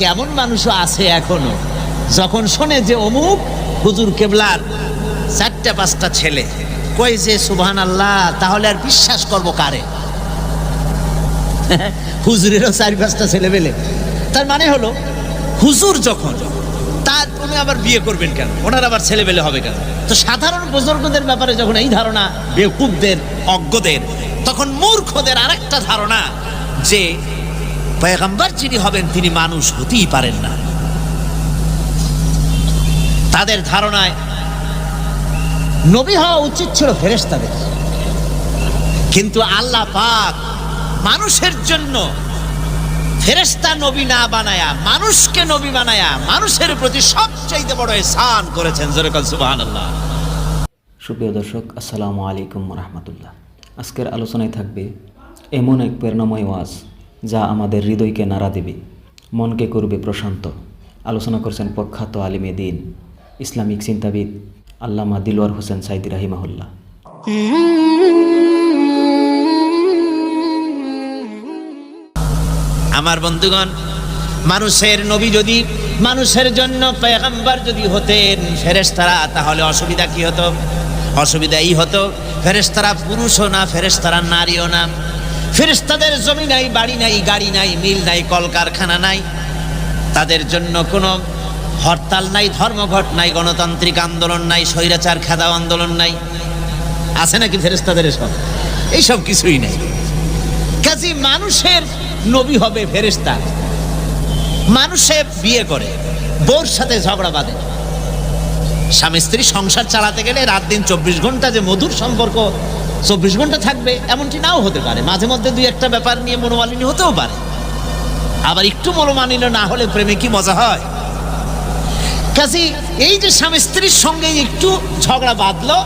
কেমন মানুষও আছে এখনো, যখন শোনে যে অমুক হুজুর কেবলার 4-5টা ছেলে কই যে সুবহানাল্লাহ, তাহলে আর বিশ্বাস করব কারে? হুজুরেরও 4-5টা ছেলে পেলে, তার মানে হলো হুজুর যখন, তার উনি আবার বিয়ে করবেন কেন, ওনার আবার ছেলে পেলে হবে কেন? তো সাধারণ বুজুর্গদের ব্যাপারে যখন এই ধারণা বেকুবদের, অজ্ঞদের, তখন মূর্খদের আরেকটা ধারণা যে পয়গম্বর যিনি হবেন তিনি মানুষ হতেই পারেন না। তাদের ধারণায় নবী হওয়া উচিত ছিল ফেরেশতাদের, কিন্তু আল্লাহ পাক মানুষের জন্য ফেরেশতা নবী না বানায়া মানুষকে নবী বানায়া মানুষের প্রতি সবচাইতে বড় ihsan করেছেন। জোরে বলেন সুবহানাল্লাহ। সুপ্রিয় দর্শক, আসসালামু আলাইকুম রাহমাতুল্লাহ। আজকের আলোচনায় থাকবে এমন এক প্রেরণাময় ওয়াজ যা আমাদের হৃদয়কে নাড়া দেবে, মনকে করবে প্রশান্ত। আলোচনা করছেন প্রখ্যাত আলিমে দ্বীন, ইসলামিক চিন্তাবিদ আল্লামা দিলওয়ার হোসেন সাইদি রাহিমাহুল্লাহ। আমার বন্ধুগণ, মানুষের নবী যদি, মানুষের জন্য পয়গম্বর যদি হতেন ফেরেশতারা, তাহলে অসুবিধা কি হতো? অসুবিধা এই হতো, ফেরেশতারা পুরুষও না, ফেরেশতারা নারীও না। ফেরেশতাদের জমি নাই, বাড়ি নাই, গাড়ি নাই, মিল নাই, কলকারখানা নাই। তাদের জন্য কোনো হরতাল নাই, ধর্মঘট নাই, গণতান্ত্রিক আন্দোলন নাই, স্বৈরাচার খেদাও আন্দোলন নাই। আছে নাকি ফেরেশতাদের এসব? এইসব কিছুই নাই। কাজী মানুষের নবী হবে ফেরেশতা। মানুষে বিয়ে করে, বউর সাথে ঝগড়া বাঁধে। স্বামী স্ত্রী সংসার চালাতে গেলে রাত দিন 24 ঘন্টা যে মধুর সম্পর্ক 24 ঘন্টা থাকবে এমনটি নাও হতে পারে। মাঝে মধ্যে দুই একটা ব্যাপার নিয়ে মনোমালিন্য হতেও পারে। আবার একটু মনোমালিন্য না হলে প্রেমে কি মজা হয়? কাজী এই যে স্বামী স্ত্রীর সঙ্গে একটু ঝগড়া বাঁধলো,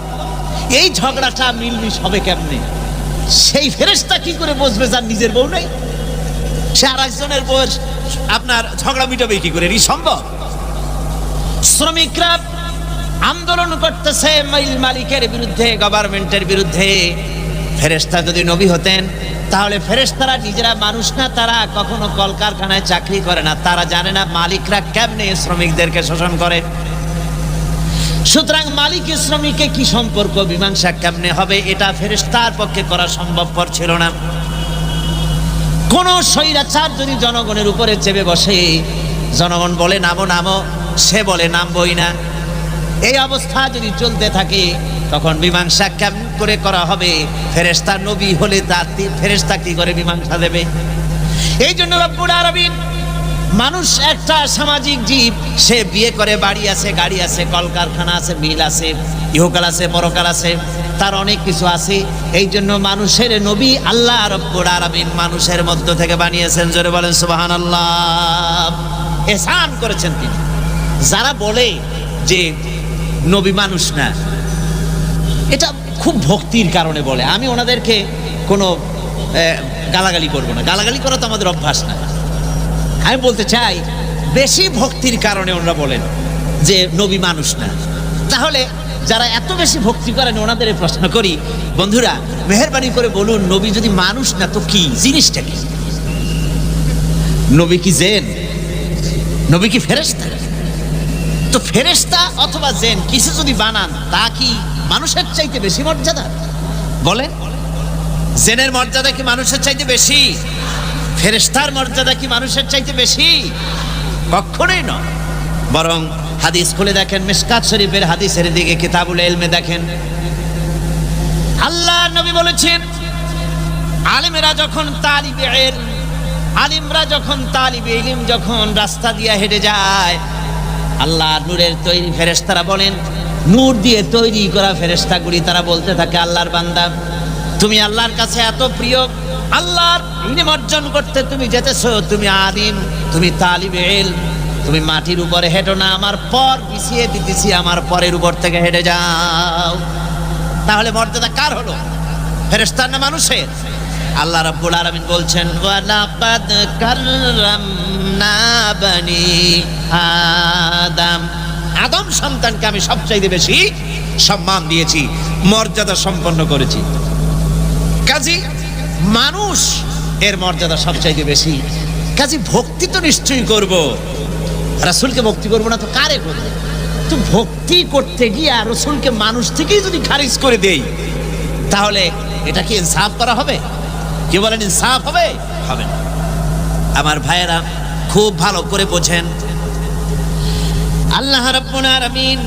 এই ঝগড়াটা মিলমিশ হবে কেমনে? সেই ফেরেশতা কি করে বুঝবে যার নিজের বউ নেই? সে আর একজনের বউয়ের আপনার ঝগড়া মিটাবে কি করে? এই সম্ভব? শ্রমিকরা আন্দোলন করতেছে মিল মালিকের বিরুদ্ধে, গভর্নমেন্টের বিরুদ্ধে। ফেরেশতা যদি নবী হতেন তাহলে ফেরেশতারা নিজেরা মানুষ না, তারা কখনো কলকারখানায় চাকরি করে না, তারা জানে না মালিকরা কেমনে শ্রমিকদেরকে শোষণ করে। সুতরাং মালিক শ্রমিকে কি সম্পর্ক, মীমাংসা কেমনে হবে, এটা ফেরেশতার পক্ষে করা সম্ভবপর ছিল না। কোন স্বৈরাচার যদি জনগণের উপরে চেপে বসে, জনগণ বলে নামো নামো, সে বলে নামবই না, এই অবস্থা যদি চলতে থাকে তখন মীমাংসা কেমন করে করা হবে? ফেরেশতা নবী হলে তার ফেরেশতা কি করে মীমাংসা দেবে? এই জন্য রব্বুল আলামিন, মানুষ একটা সামাজিক জীব, সে বিয়ে করে, বাড়ি আছে, গাড়ি আছে, কলকারখানা আছে, মিল আছে, ইহকাল আছে, পরকাল আছে, তার অনেক কিছু আছে। এই জন্য মানুষের নবী আল্লাহ রব্বুল আলামিন মানুষের মধ্য থেকে বানিয়েছেন। জোরে বলেন সুবহানাল্লাহ। ihsan করেছেন তিনি। যারা বলে যে নবী মানুষ না, এটা খুব ভক্তির কারণে বলে। আমি ওনাদেরকে কোনো গালাগালি করব না, গালাগালি করা তো আমাদের অভ্যাস না। আমি বলতে চাই, বেশি ভক্তির কারণে ওনারা বলেন যে নবী মানুষ না। তাহলে যারা এত বেশি ভক্তি করেন ওনাদের প্রশ্ন করি, বন্ধুরা মেহেরবানি করে বলুন, নবী যদি মানুষ না তো কি জিনিসটা? কি নবী? কি জেন? নবী কি ফেরেশতা? তো ফেরেশতা অথবা জেন কিছু যদি বানান, তা কি মানুষের চাইতে বেশি মর্যাদা? বলেন, জেনের মর্যাদা কি মানুষের চাইতে বেশি? ফেরেশতার মর্যাদা কি মানুষের চাইতে বেশি? কখনোই নয়। বরং হাদিস খুলে দেখেন, মিশকাত শরীফের হাদিসের দিকে, কিতাবুল ইলমে দেখেন, আল্লাহর নবী বলেছেন, আলিমরা যখন তালিবে ইলম, আলিমরা যখন তালিবে ইলম যখন রাস্তা দিয়ে হেঁটে যায়, আল্লাহর নূরের তৈরি ফেরেশতারা বলেন, নূর দিয়ে তৈরি করা ফেরেশতাগুলি তারা বলতে থাকে, আল্লাহর বান্দা তুমি আল্লাহর কাছে এত প্রিয়, আল্লাহর ইলম অর্জন করতে তুমি যেতেছো, তুমি আলিম, তুমি তালিবে ইলম, তুমি মাটির উপরে হেঁটো না, আমার পর বিছিয়ে দিতেছি, আমার পরের উপর থেকে হেঁটে যাও। তাহলে মর্যাদা কার হলো? ফেরেশতার না মানুষের? আল্লাহ রাব্বুল আলামিন বলছেন, ওয়ালাকাদ কাররামনা বানি আদম, আদম সন্তানকে আমি সবচাইতে বেশি সম্মান দিয়েছি, মর্যাদা সম্পন্ন করেছি। কাজী মানুষ এর মর্যাদা সবচাইতে বেশি। কাজে ভক্তি তো নিশ্চয়ই করব, রাসূলকে ভক্তি করব না তো কারে করব? তো ভক্তি করতে গিয়ে রাসূলকে মানুষ থেকেই যদি খারিজ করে দেই, তাহলে এটা কি ইনসাফ করা হবে? কি বলেন, ইনসাফ হবে? হবে না। আমার ভাইয়েরা খুব ভালো করে বোঝেন, আল্লাহ রাব্বুল আলামিন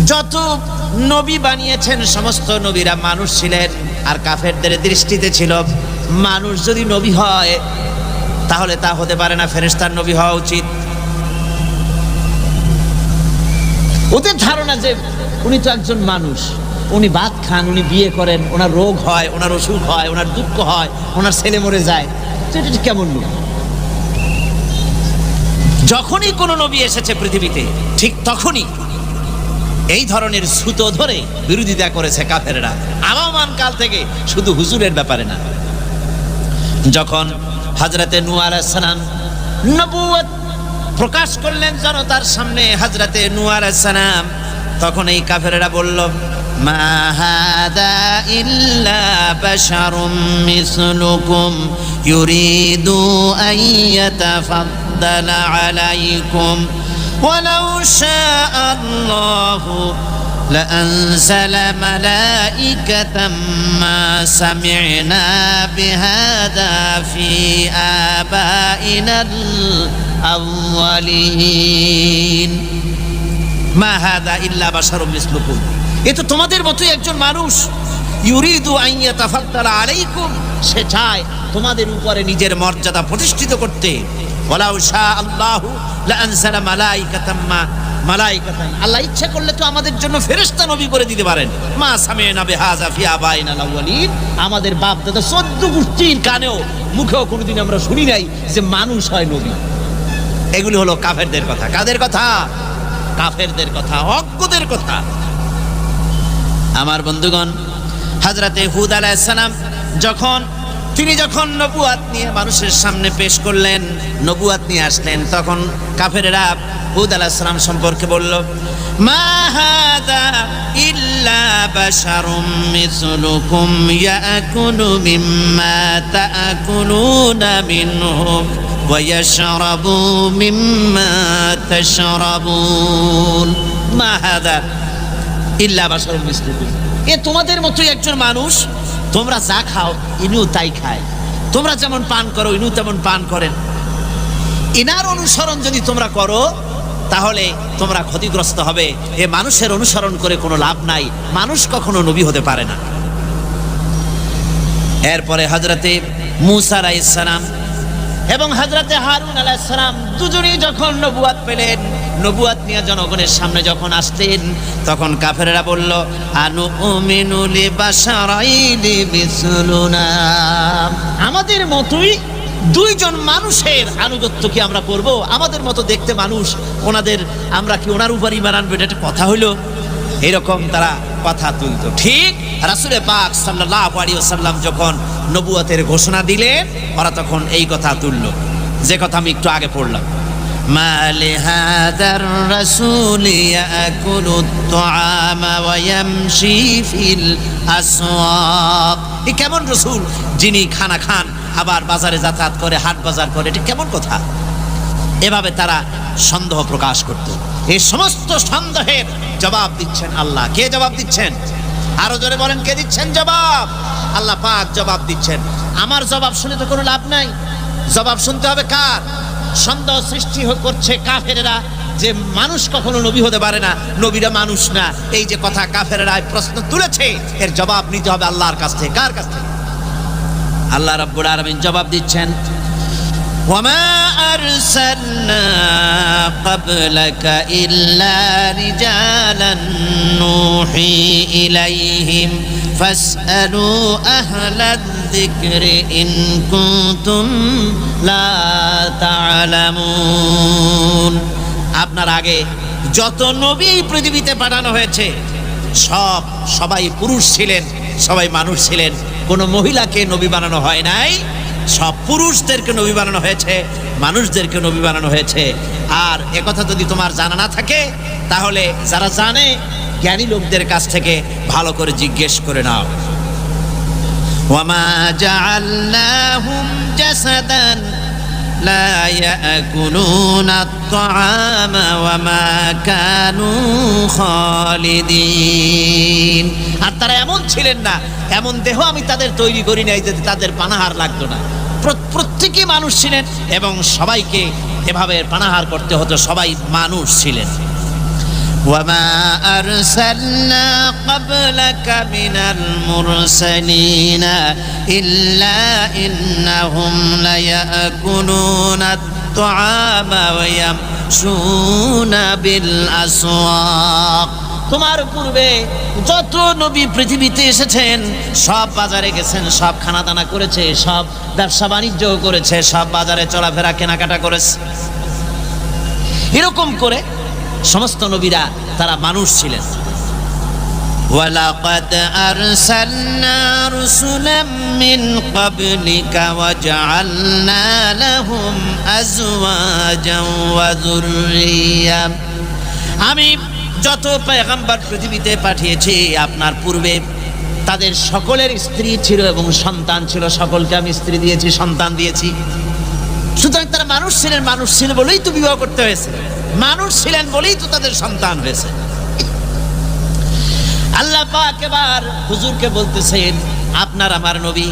যত নবী বানিয়েছেন সমস্ত নবীরা মানুষ ছিলেন, আর কাফেরদের দৃষ্টিতে ছিল মানুষ যদি নবী হয় তাহলে তা হতে পারে না, ফেরেশতার নবী হওয়া উচিত। ওদের ধারণা যে উনি তো একজন মানুষ, উনি ভাত খান, উনি বিয়ে করেন, ওনার রোগ হয়, ওনার অসুখ হয়, ওনার দুঃখ হয়, ওনার ছেলে মরে যায়, তো এটা কেমন নবী? যখনই কোনো নবী এসেছে পৃথিবীতে ঠিক তখনই এই ধরনের সুতো ধরে বিরোধিতা করেছে কাফেররা, আবামান কাল থেকে, শুধু হুজুরের ব্যাপারে না। যখন হযরতে নূহ আলাইহিস সালাম নবুয়ত প্রকাশ করলেন জনতার সামনে, হযরতে নূহ আলাইহিস সালাম, তখন এই কাফেররা বলল, মা হাদা ইল্লা বাশারুম মিসলুকুম ইউরিদু আন ইয়াতাফাদ্দালা আলাইকুম ওয়ালাউ শাআ আল্লাহু لأنزل ملائكة ما سمعنا بهذا في آبائنا الأولين ما هذا إلا بشر مثلكم। এ তো তোমাদের মতোই একজন মানুষ, ইউরিদু আন ইয়াতাফাদ্দালা আলাইকুম, সে চায় তোমাদের উপরে নিজের মর্যাদা প্রতিষ্ঠিত করতে। ওয়ালাউ শাআ আল্লাহু লাআনজালা মালাইকাতাম আল্লাহ ইচ্ছা করলে তো আমাদের জন্য ফেরেশতা নবী করে দিতে পারেন। মা সামি'না বিহাযা ফি আবাইনাল আউয়ালিন, আমাদের বাপ দাদা 14 গোষ্ঠীর কানেও মুখেও কোনোদিন আমরা শুনি নাই যে মানুষ হয় নবী। এগুলি হলো কাফেরদের কথা। কাদের কথা? কাফেরদের কথা, অজ্ঞদের কথা। আমার বন্ধুগণ, হযরতে হুদ আলাইহিস সালাম তিনি যখন নবুয়াত নিয়ে মানুষের সামনে পেশ করলেন, নবুয়াত নিয়ে আসলেন, তখন কাফেররা হুদ আলাইহিস সালাম সম্পর্কে বলল, মা হাদা ইল্লা বাশারুম মিসলুকুম ইয়াকুলু মিম্মা তাআকুলুনা মিনহু ওয়া ইয়াশরাবু মিম্মা তাশরাবুন। মা হাদা ইল্লা বাশারুম মিসলুকুম, এ তোমাদের মতোই একজন মানুষ, তোমরা যা খাও ইনিও তাই খায়, তোমরা যেমন পান করো ইনিও তেমন পান করেন। ইনার অনুসরণ যদি তোমরা করো তাহলে তোমরা ক্ষতিগ্রস্ত হবে। এ মানুষের অনুসরণ করে কোনো লাভ নাই, মানুষ কখনো নবী হতে পারে না। এরপরে হযরতে মূসা আলাইহিস সালাম এবং হযরতে হারুন আলাইহিস সালাম দুজনেই যখন নবুয়াত পেলেন, নবুয়াত নিয়ে জনগণের সামনে যখন আসতেন, তখন কাফেররা বলল, আনুমিনু লিবাশারাইনি মিসলুনা, আমাদের মতোই দুইজন মানুষের আনুগত্য কি আমরা করব? আমাদের মতো দেখতে মানুষ, আমরা কি ওনার উপর ঈমান আনবো? এটা কথা হইল? এরকম তারা কথা তুলতো। ঠিক রাসূল পাক সাল্লাল্লাহু আলাইহি ওয়াসাল্লাম যখন নবুয়তের ঘোষণা দিলেন, ওরা তখন এই কথা তুলল, যে কথা আমি একটু আগে পড়লাম, মা লিহাদার রাসূল ইয়াকুলুত তুআমা ওয়া ইয়ামশি ফিল আসওয়াক। এই কেমন রাসূল যিনি খানা খান আবার বাজারে যাতায়াত করে, হাট বাজার করে, এটা কেমন কথা? এভাবে তারা সন্দেহ প্রকাশ করত। এই সমস্ত সন্দেহের জবাব দিচ্ছেন আল্লাহ। কে জবাব দিচ্ছেন? আরো জোরে বলেন, কে দিচ্ছেন জবাব? আল্লাহ পাক জবাব দিচ্ছেন। আমার জবাব শুনে তো কোনো লাভ নাই, জবাব শুনতে হবে কার? সন্দেহ সৃষ্টি করছে কাফেররা যে মানুষ কখনো নবী হতে পারে না, নবীরা মানুষ না। এই যে কথা কাফেররা প্রশ্ন তুলেছে, এর জবাব নিতে হবে আল্লাহর কাছ থেকে। কার কাছ থেকে? আল্লাহ রাব্বুল আলামিন জবাব দিচ্ছেন, ওয়ামা আরসালনা ক্বাবলাকা ইল্লা রিজালান নূহি ইলাইহিম ফাসআলু আহলাদ যিকরি ইন কুনতুম লা তা'লামুন। আপনার আগে যত নবী পৃথিবীতে পাঠানো হয়েছে সবাই পুরুষ ছিলেন, সবাই মানুষ ছিলেন, কোনো মহিলাকে নবী বানানো হয় নাই। সব পুরুষদেরকে নবী বানানো হয়েছে, মানুষদেরকে নবী বানানো হয়েছে। আর একথা যদি তোমার জানা না থাকে, তাহলে যারা জানে জ্ঞানী লোকদের কাছ থেকে ভালো করে জিজ্ঞেস করে নাও। ওয়ামা জাআলনাহুম জাসাদান লা ইয়াকুলুনা আত-তাআমা ওয়া মা কানু খালিদিন। আর তারা এমন ছিলেন না, এমন দেহ আমি তাদের তৈরি করি নাই যে তাদের পানাহার লাগতো না। প্রত্যেকই মানুষ ছিলেন এবং সবাইকে এভাবে পানাহার করতে হতো, সবাই মানুষ ছিলেন। وما أرسلنا قبلك من المرسلين إلا إنهم ليأكلون الطعام ويمشون بالأسواق। তোমার পূর্বে যত নবী পৃথিবীতে এসেছেন সব বাজারে গেছেন, সব খানাদানা করেছে, সব ব্যবসা বাণিজ্য করেছে, সব বাজারে চলাফেরা কেনাকাটা করেছে। এরকম করে সমস্ত নবীরা তারা মানুষ ছিলেন। ওয়ালাকাদ আরসালনা রুসুলাম মিন ক্বাবলিকা ওয়া জাআলনা লাহুম আজওয়াজান ওয়া যুররিয়া। আমি যত পয়গম্বর পৃথিবীতে পাঠিয়েছি আপনার পূর্বে তাদের সকলের স্ত্রী ছিল এবং সন্তান ছিল, সকলকে আমি স্ত্রী দিয়েছি, সন্তান দিয়েছি। সুতরাং তারা মানুষ ছিলেন, মানুষ ছিল বলেই তো বিবাহ করতে হয়েছে, মানুষ ছিলেন বলেই তো তাদের সন্তান হয়েছে। আল্লাহ পাক এবার হুজুরকে বলতেছেন আপনার আমার নবী।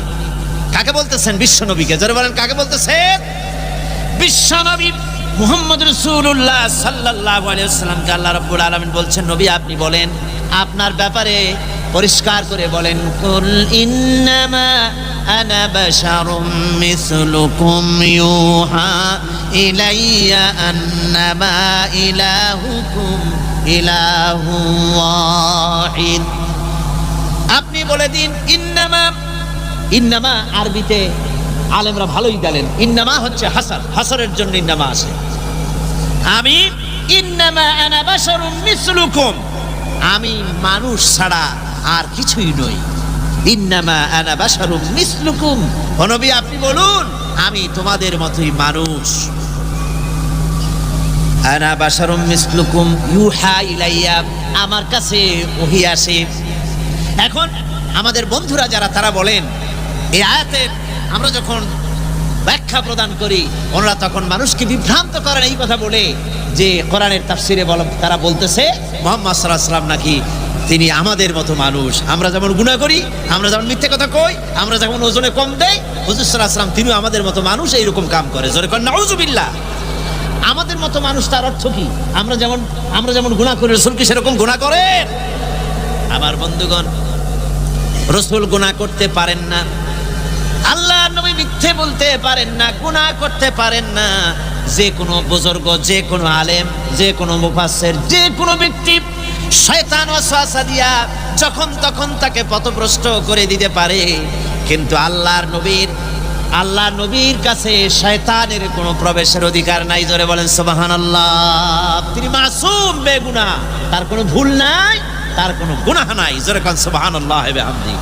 কাকে বলতেছেন? বিশ্ব নবীকে। যারা বলেন কাকে বলতেছেন? বিশ্ব নবী মুহাম্মদ রাসূলুল্লাহ সাল্লাল্লাহু আলাইহি ওয়াসাল্লামকে আল্লাহ রাব্বুল আলামিন বলছেন, নবী আপনি বলেন, আপনার ব্যাপারে পরিষ্কার করে বলেন, কুল ইন্নামা আনা বাশারুম মিসলুকুম ইউহা ইলাইয়া আন্নামা ইলাহুকুম ইলাহু ওয়াহিদ। আপনি বলে দিন ইন্নামা। ইন্নামা আরবিতে আলেমরা ভালোই জানেন, ইন্নামা হচ্ছে হাসার, হাসারের জন্য ইন্নামা আসে। আমি ইন্নামা আনা বাশারুম মিসলুকুম, আমি মানুষ ছাড়া আর কিছুই নই। ইন্নামা আনা বাশারুম মিসলুকুম, ও নবী আপনি বলুন আমি তোমাদের মতোই মানুষ। আনা বাশারুম মিসলুকুম ইউহা ইলাইয়া, আমার কাছে ওহী আসে। এখন আমাদের বন্ধুরা যারা তারা বলেন এই আয়াতের আমরা যখন ব্যাখ্যা প্রদান করি ওনারা তখন মানুষকে বিভ্রান্ত করেন এই কথা বলে যে কোরআনের তাফসিরে তারা বলতেছে মুহাম্মদ সাল্লাল্লাহু আলাইহি ওয়াসাল্লাম নাকি তিনি আমাদের মতো মানুষ। আমরা যেমন গুনাহ করি, আমরা যেমন মিথ্যে কথা কই, আমরা যেমন ওজনে কম দেই, হুজুর সাল্লাল্লাহু আলাইহি ওয়াসাল্লাম তিনিও আমাদের মতো মানুষ, এইরকম কাম করে। জোরে কর নাউযুবিল্লাহ। আমাদের মতো মানুষ তার অর্থ কি? আমরা যেমন গুনাহ করি রাসূল কি সেরকম গুনাহ করেন? আমার বন্ধুগণ, রাসূল গুনাহ করতে পারেন না, আল্লাহ নবী মিথ্যে বলতে পারেন না, গুনাহ করতে পারেন না। যে কোনো বুজুর্গ, যে কোনো আলেম, যে কোনো মুফাসসির, যে কোনো ব্যক্তি শয়তান ওয়াসওয়াসা দিয়া যখন তখন তাকে পথভ্রষ্ট করে দিতে পারে, কিন্তু আল্লাহর নবীর কাছে শয়তানের কোনো প্রবেশের অধিকার নাই। জোরে বলেন সুবহানাল্লাহ। তিনি মাসুম, বেগুনাহ, তার কোনো ভুল নাই, তার কোনো গুনাহ নাই। জোরে কোন সুবহানাল্লাহ ওয়া বিহামদি।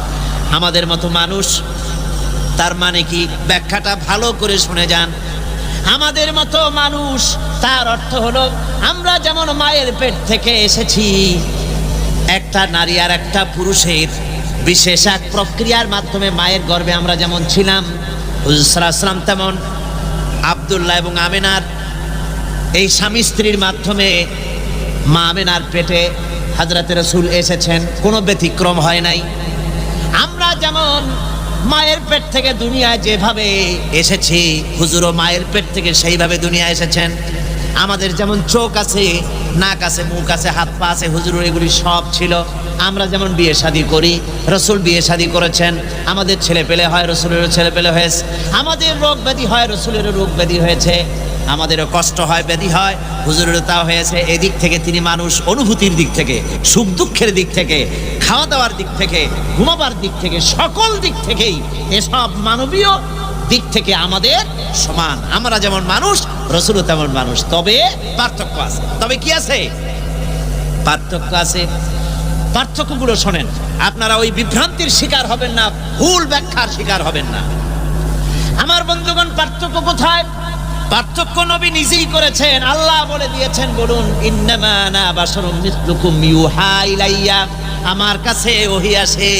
আমাদের মতো মানুষ তার মানে কি? ব্যাখ্যাটা ভালো করে শুনে যান। আমাদের মতো মানুষ তার অর্থ হলো আমরা যেমন মায়ের পেট থেকে এসেছি, একটা নারী আর একটা পুরুষের বিশেষ এক প্রক্রিয়ার মাধ্যমে মায়ের গর্ভে আমরা যেমন ছিলাম, হুজুর সাল্লাল্লাহু আলাইহি ওয়াসাল্লাম তেমন আব্দুল্লাহ এবং আমিনার এই স্বামী স্ত্রীর মাধ্যমে মা আমিনার পেটে হযরত রাসূল এসেছেন, কোনো ব্যতিক্রম হয় নাই। আমরা যেমন মায়ের পেট থেকে দুনিয়ায় যেভাবে এসেছি, হুজুরও মায়ের পেট থেকে সেইভাবে দুনিয়ায় এসেছেন। আমাদের যেমন চোখ আছে, নাক আছে, মুখ আছে, হাত পা আছে, হুজুরের এগুলি সব ছিল। আমরা যেমন বিয়ে শাদী করি, রাসূল বিয়ে শাদী করেছেন। আমাদের ছেলে পেলে হয়, রাসূলেরও ছেলে পেলে হয়েছে। আমাদের রোগ ব্যাধি হয়, রাসূলেরও রোগ ব্যাধি হয়েছে। আমাদেরও কষ্ট হয়, ব্যাধি হয়, হুজুরেরও তা হয়েছে। এদিক থেকে তিনি মানুষ, অনুভূতির দিক থেকে, সুখ দুঃখের দিক থেকে, খাওয়া দাওয়ার দিক থেকে, ঘুমাবার দিক থেকে, সকল দিক থেকেই এসব মানবীয় দিক থেকে আমাদের সমান। আমরা যেমন মানুষ, রাসূলও তেমন মানুষ। তবে পার্থক্য আছে। তবে কি আছে? পার্থক্য আছে। পার্থক্যগুলো শোনেন, আপনারা ওই বিভ্রান্তির শিকার হবেন না, ভুল ব্যাখ্যার শিকার হবেন না। আমার বন্ধুগণ, পার্থক্য কোথায়? পার্থক্য নবী নিজেই করেছেন, আল্লাহ বলে দিয়েছেন, বলুন ইন্নামা আনা বাশারুম মিসলুকুম ইউহা ইলাইয়া, আমার কাছে ওহী আসে,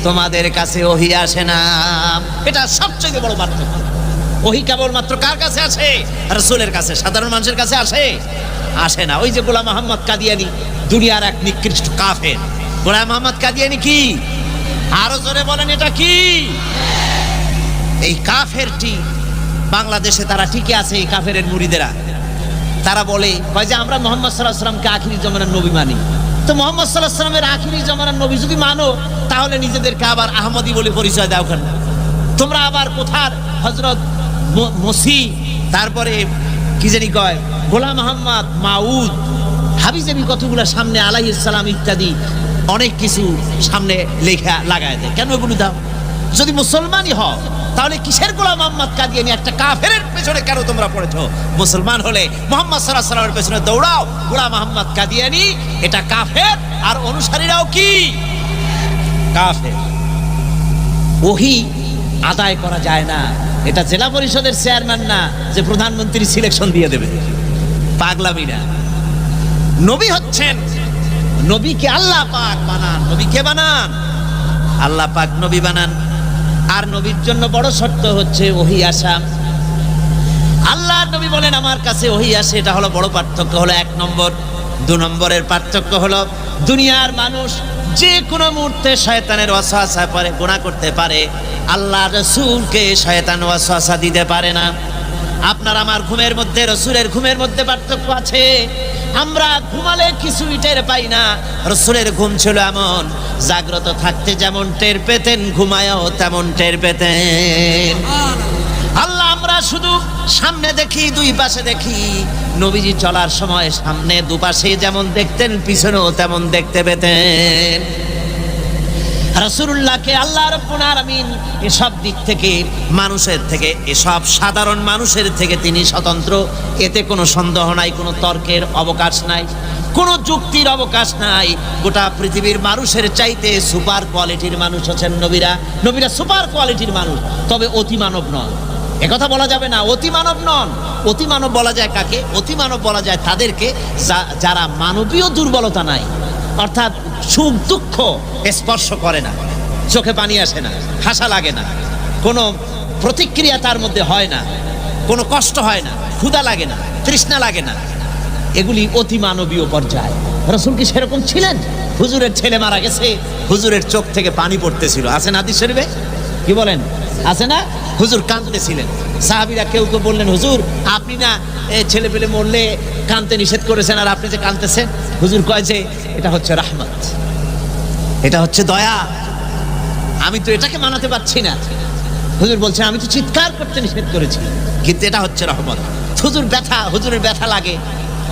তোমাদের কাছে ওহী আসে না। এটা সবচেয়ে বড় পার্থক্য। ওহি কেবলমাত্র কার কাছে আসে? রাসূলের কাছে। সাধারণ মানুষের কাছে আসে না। ওই যে গোলাম মোহাম্মদ কাদিয়ানী, দুনিয়ার এক নিকৃষ্ট কাফের। গোলাম মোহাম্মদ কাদিয়ানী কি? আরো জোরে বলেন, এটা কি? এই কাফেরটি বাংলাদেশে তারা ঠিকই আছে। এই কাফেরের মুরিদেরা তারা বলে যে আমরা মুহাম্মদ সাল্লাল্লাহু আলাইহি ওয়াসাল্লামকে আখিরি জামানার নবী মানি। তো মুহাম্মদ সাল্লাল্লাহু আলাইহি ওয়াসাল্লামের আখিরি জামানার নবী যদি মানো, তাহলে নিজেদেরকে আবার আহমদী বলে পরিচয় দাও কেন? তোমরা আবার কোথার হযরত মসিহ, তারপরে কি জানি কয় গোলাম মোহাম্মদ, মাউদ, হাবিজাবি কতগুলা সামনে আলাইহিস সালাম ইত্যাদি অনেক কিছু সামনে লেখা লাগায় দেয়। কেন এগুলো দাও? যদি মুসলমানই হও, তাহলে কিসের গোলাম মোহাম্মদ কাদিয়ানী একটা কাফেরের পেছনে কেন তোমরা পড়েছো? মুসলমান হলে মুহাম্মদ সাল্লাল্লাহু আলাইহি ওয়াসাল্লামের পেছনে দৌড়াও। গোলাম মোহাম্মদ কাদিয়ানী এটা কাফের, আর অনুসারীরাও কি? কাফের। ওহী আদায় করা যায় না। এটা জেলা পরিষদের চেয়ারম্যান না যে প্রধানমন্ত্রী সিলেকশন দিয়ে দেবে, পাগলামি না। নবী হচ্ছেন, নবীকে আল্লাহ পাক বানান। নবী কে বানান? আল্লাহ পাক নবী বানান। আর নবীর জন্য বড় শর্ত হচ্ছে ওহী আসা। আল্লাহর নবী বলেন আমার কাছে ওহী আসে। এটা হলো বড় পার্থক্য। হলো 1 নম্বর। 2 নম্বরের পার্থক্য হলো দুনিয়ার মানুষ যে কোনো মুহূর্তে শয়তানের ওয়াসওয়াসায় পড়ে গুনাহ করতে পারে, আল্লাহ রাসূলকে শয়তান ওয়াসওয়াসা দিতে পারে না। আপনার আমার ঘুমের মধ্যে, রাসূলের ঘুমের মধ্যে পার্থক্য আছে। আমরা ঘুমালে কিছুই টের পাই না। রাসূলের ঘুম ছিল এমন, জাগ্রত থাকতে যেমন টের পেতেন, ঘুমায়ও তেমন টের পেতেন। আল্লাহ আমরা শুধু সামনে দেখি, 2 পাশে দেখি। নবীজি চলার সময় সামনে দুপাশে যেমন দেখতেন, পিছনেও তেমন দেখতে পেতেন। রাসূলুল্লাহকে আল্লাহ রাব্বুল আলামিন এসব দিক থেকে, মানুষের থেকে, এসব সাধারণ মানুষের থেকে তিনি স্বতন্ত্র। এতে কোনো সন্দেহ নাই, কোনো তর্কের অবকাশ নাই, কোনো যুক্তির অবকাশ নাই। গোটা পৃথিবীর মানুষের চাইতে সুপার কোয়ালিটির মানুষ হচ্ছেন নবীরা। নবীরা সুপার কোয়ালিটির মানুষ, তবে অতি মানব নন। একথা বলা যাবে না, অতি মানব নন। অতি মানব বলা যায় কাকে? অতি মানব বলা যায় তাদেরকে যারা মানবীয় দুর্বলতা নাই, অর্থাৎ সুখ দুঃখ স্পর্শ করে না, চোখে পানি আসে না, হাসা লাগে না, কোনো প্রতিক্রিয়া তার মধ্যে হয় না, কোনো কষ্ট হয় না, ক্ষুধা লাগে না, তৃষ্ণা লাগে না। এগুলি অতি মানবীয় পর্যায়। রাসূল কি সেরকম ছিলেন? হুজুরের ছেলে মারা গেছে, হুজুরের চোখ থেকে পানি পড়তেছিল, আছে না হাদিস শরীফে? কি বলেন, আছে না? হুজুর কাঁদতেছিলেন। সাহাবীরা কেউ কেউ বললেন, হুজুর আপনি না ছেলে পেলে মরলে কাঁদতে নিষেধ করেছেন, আর আপনি যে কাঁদতেছেন। হুজুর কয় যে এটা হচ্ছে রাহমত, এটা হচ্ছে দয়া, আমি তো এটাকে মানাতে পারছি না। হুজুর বলছেন আমি তো চিৎকার করতে নিষেধ করেছি, কিন্তু এটা হচ্ছে রহমত। হুজুরের ব্যথা লাগে,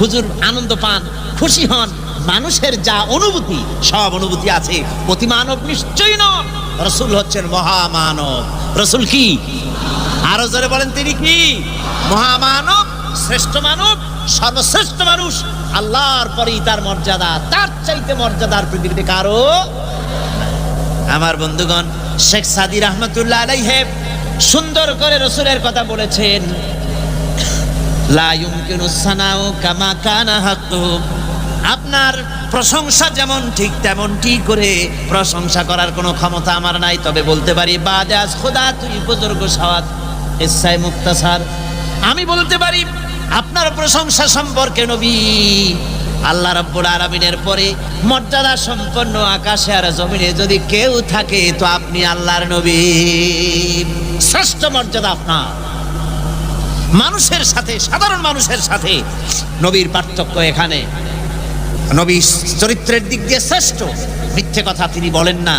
হুজুর আনন্দ পান, খুশি হন। মানুষের যা অনুভূতি, সব অনুভূতি আছে। অতি মানব নিশ্চয়ই নন। রাসূল হচ্ছেন মহামানব। রাসূল কি? আরো জোরে বলেন, তিনি কি? মহামানব, শ্রেষ্ঠ মানব, সর্বশ্রেষ্ঠ মানুষ। আল্লাহর পরেই তার মর্যাদা, তার চাইতে মর্যাদার পৃথিবীতে কারো। আমার বন্ধুগণ, শেখ সাদী রাহমাতুল্লাহ আলাইহি সুন্দর করে রাসূলের কথা বলেছেন, লা ইউমকিনু সানাউ কামা কানা হাক্কু। আপনার প্রশংসা যেমন ঠিক তেমনটি করে প্রশংসা করার কোনো ক্ষমতা আমার নাই, তবে বলতে পারি বাদে আজ খোদা তুই বুজুর্গ সাওয়াত ইসাই মুক্তাসার, আমি বলতে পারি আপনার প্রশংসা সম্পর্কে নবী আল্লাহ রাব্বুল আলামিনের পরে মর্যাদা সম্পন্ন আকাশে আর জমিনে যদি কেউ থাকে তো আপনি আল্লাহর নবী। শ্রেষ্ঠ মর্যাদা আপনার। মানুষের সাথে, সাধারণ মানুষের সাথে নবীর পার্থক্য এখানে। নবী চরিত্রের দিক দিয়ে শ্রেষ্ঠ, মিথ্যে কথা তিনি বলেন না,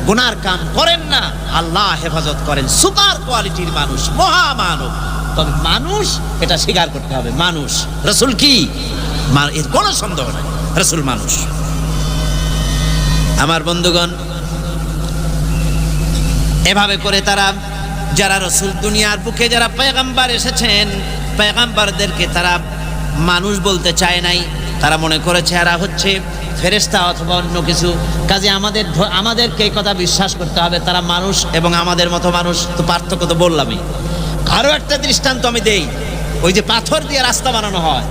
গুনার কাম করেন না, আল্লাহ হেফাজত করেন। সুপার কোয়ালিটির মানুষ, মহামানব। তবে মানুষ, এটা স্বীকার করতে হবে, মানুষ। রাসূল কি? এর কোনো সন্দেহ নাই, রাসূল মানুষ। আমার বন্ধুগণ, এভাবে করে তারা, যারা রাসূল দুনিয়ার বুকে যারা পয়গম্বর এসেছেন, পয়গম্বরদেরকে তারা মানুষ বলতে চায় নাই। তারা মনে করেছে এরা হচ্ছে ফেরেশতা অথবা অন্য কিছু। কাজে আমাদেরকে এই কথা বিশ্বাস করতে হবে, তারা মানুষ এবং আমাদের মতো মানুষ। তো পার্থক্য তো বললামই। আরো একটা দৃষ্টান্ত আমি দেই। ওই যে পাথর দিয়ে রাস্তা বানানো হয়,